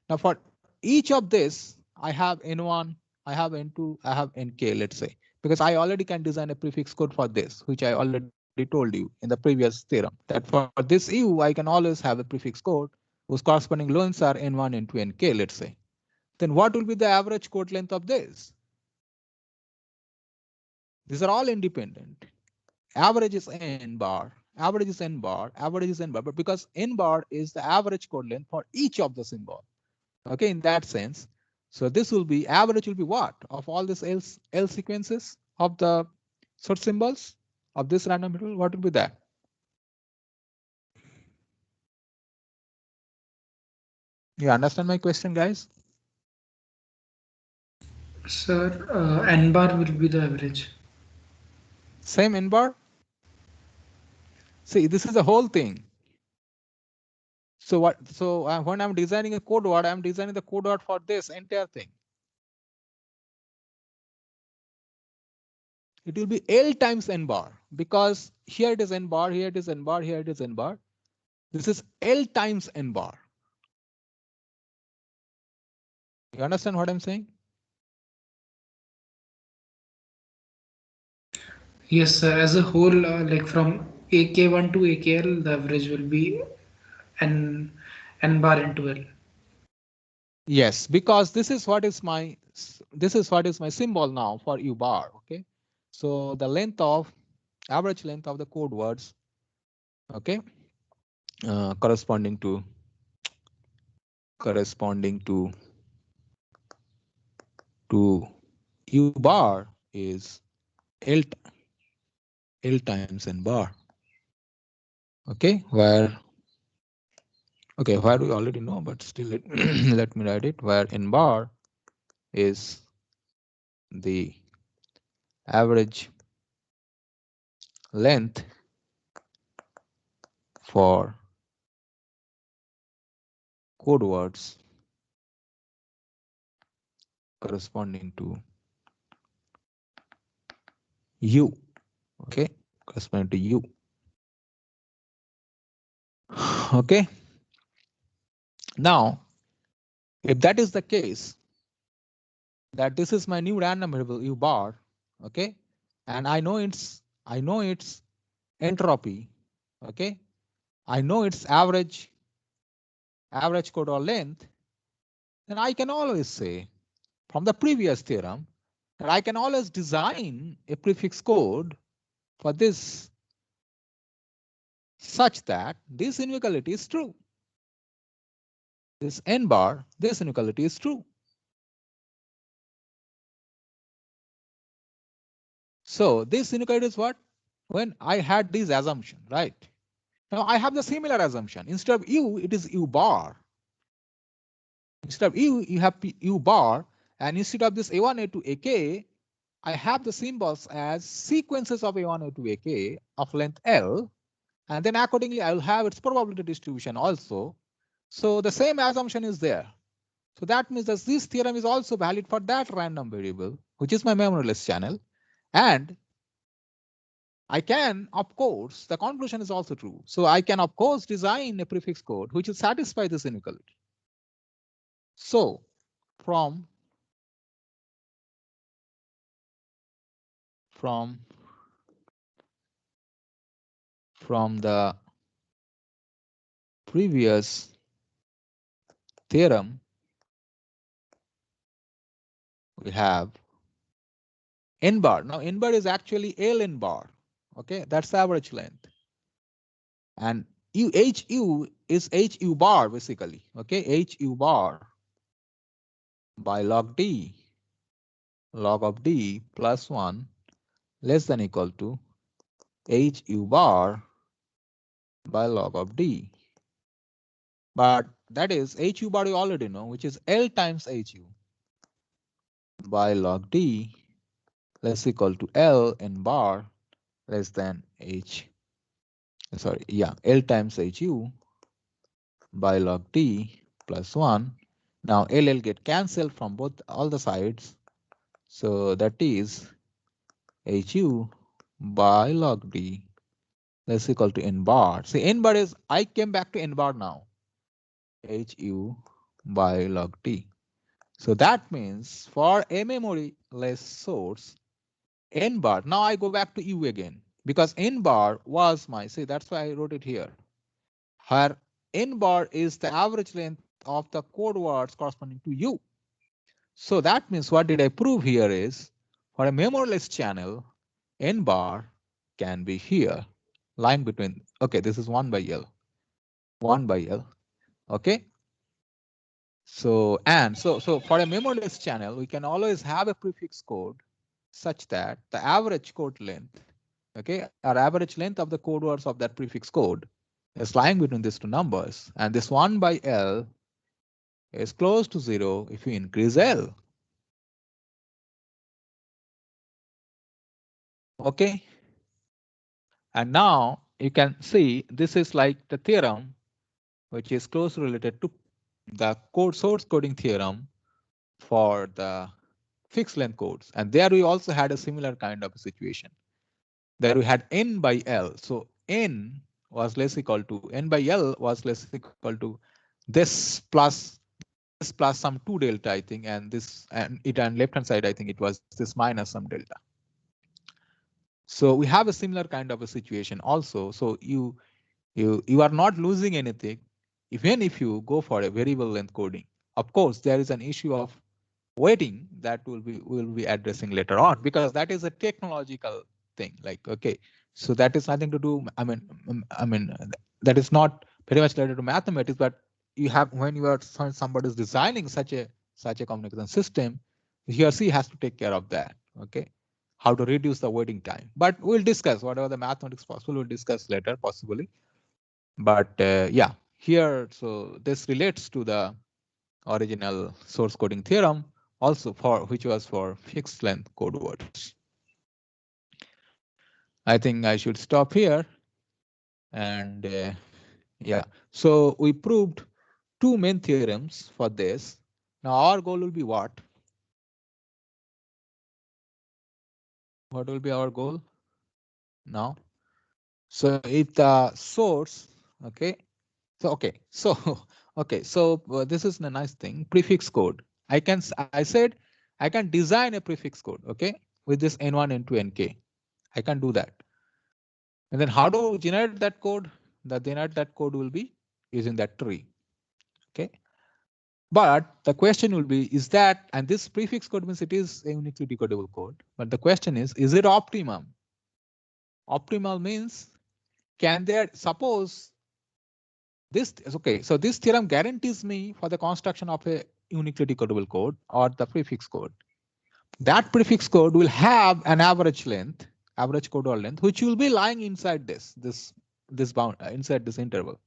Now for each of this, I have N1, I have N2, I have NK, let's say, because I already can design a prefix code for this, which I already told you in the previous theorem, that for this U, I can always have a prefix code whose corresponding lengths are N1, N2, NK, let's say. Then what will be the average code length of this? These are all independent. Average is n bar, average is n bar, average is n bar, but because n bar is the average code length for each of the symbol. Okay, in that sense. So this will be, average will be what? Of all these L sequences of the source symbols of this random variable, what will be that? You understand my question, guys? Sir, n bar will be the average. Same n bar? See, this is the whole thing. So what? So when I'm designing a code word, I'm designing the code word for this entire thing. It will be L times n bar, because here it is n bar, here it is n bar, here it is n bar. This is L times n bar. You understand what I'm saying? Yes, sir. As a whole, like from AK1 to AKL, the average will be n n bar into L. Yes, because this is what is my symbol now for U bar. Okay, so the length of average length of the code words, okay, corresponding to U bar is L times n bar. Okay, where we already know, but still let me write it, where n bar is the average length for code words corresponding to U. Okay, corresponding to U. Okay, now if that is the case, that this is my new random variable U bar, okay, and I know its entropy, okay, I know its average code or length, then I can always say from the previous theorem that I can always design a prefix code for this such that this inequality is true. This n bar, this inequality is true. So this inequality is what? When I had this assumption, right? Now I have the similar assumption. Instead of U, it is U bar. Instead of U, you have U bar, and instead of this A1, A2, AK, I have the symbols as sequences of A1, A2, AK of length L, and then accordingly I will have its probability distribution also. So the same assumption is there. So that means that this theorem is also valid for that random variable, which is my memoryless channel. And I can, of course, the conclusion is also true. So I can, of course, design a prefix code which will satisfy this inequality. So from the previous theorem, we have n bar. Now n bar is actually L n bar. Okay, that's the average length. And HU is HU bar basically. Okay, HU bar by log D, log of D plus 1 less than equal to HU bar by log of D. But that is HU bar you already know, which is L times HU by log D less equal to L n bar less than L times HU by log D plus 1. Now LL get cancelled from all the sides. So that is HU by log D less equal to n bar. See, n bar is, I came back to n bar now. HU by log D. So that means for a memoryless source, n bar, now I go back to U again, because n bar was my, see, that's why I wrote it here. Where n bar is the average length of the code words corresponding to U. So that means what did I prove here is, for a memoryless channel, n bar can be here, line between, okay, this is 1 by L, 1 by L, okay? So for a memoryless channel, we can always have a prefix code such that the average code length, okay, our average length of the code words of that prefix code is lying between these two numbers, and this 1 by L is close to 0 if you increase L. Okay. And now you can see this is like the theorem which is closely related to the source coding theorem for the fixed length codes. And there we also had a similar kind of situation. There we had n by L. So n was less equal to n by L was less equal to this plus some 2 delta, I think, and this and it on left hand side, I think it was this minus some delta. So we have a similar kind of a situation also. So you are not losing anything even if you go for a variable length coding. Of course, there is an issue of weighting that we'll be addressing later on, because that is a technological thing. Like, okay, so that is nothing to do. I mean, that is not very much related to mathematics, but you have, when you are somebody is designing such a communication system, he or she has to take care of that. Okay, how to reduce the waiting time. But we'll discuss whatever the mathematics possible. We'll discuss later possibly. But yeah, here, so this relates to the original source coding theorem also, for which was for fixed length code words. I think I should stop here. And yeah, so we proved two main theorems for this. Now our goal will be what? What will be our goal now? So if the source, okay, so this is a nice thing, prefix code. I said I can design a prefix code, okay, with this n1, n2, nk. I can do that. And then how to generate that code? Generate that code will be using that tree. Okay. But the question will be, is that, and this prefix code means it is a uniquely decodable code. But the question is it optimum? Optimal means, can there, suppose this is okay. So this theorem guarantees me for the construction of a uniquely decodable code or the prefix code. That prefix code will have an average length, average code word length, which will be lying inside this bound inside this interval.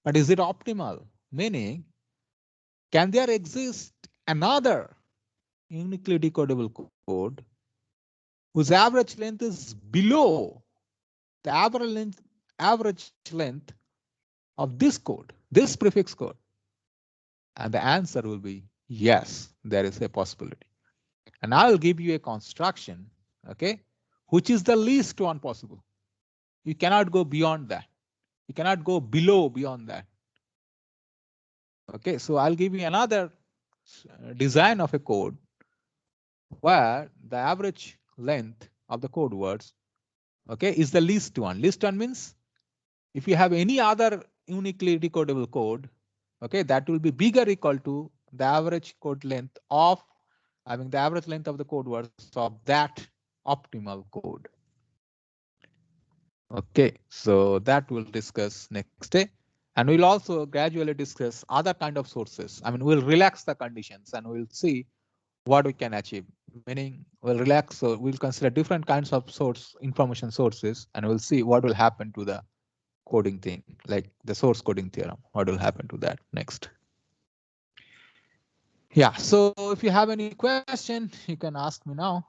But is it optimal? Meaning, can there exist another uniquely decodable code whose average length is below the average length of this code, this prefix code? And the answer will be yes, there is a possibility. And I'll give you a construction, okay, which is the least one possible. You cannot go beyond that. You cannot go beyond that. Okay, so I'll give you another design of a code where the average length of the code words, okay, is the least one. Least one means if you have any other uniquely decodable code, okay, that will be bigger equal to the average code length of, the average length of the code words of that optimal code. Okay, so that we'll discuss next day. And we'll also gradually discuss other kind of sources. We'll relax the conditions and we'll see what we can achieve. Meaning we'll relax, so we'll consider different kinds of information sources, and we'll see what will happen to the coding thing, like the source coding theorem. What will happen to that next? Yeah, so if you have any question, you can ask me now.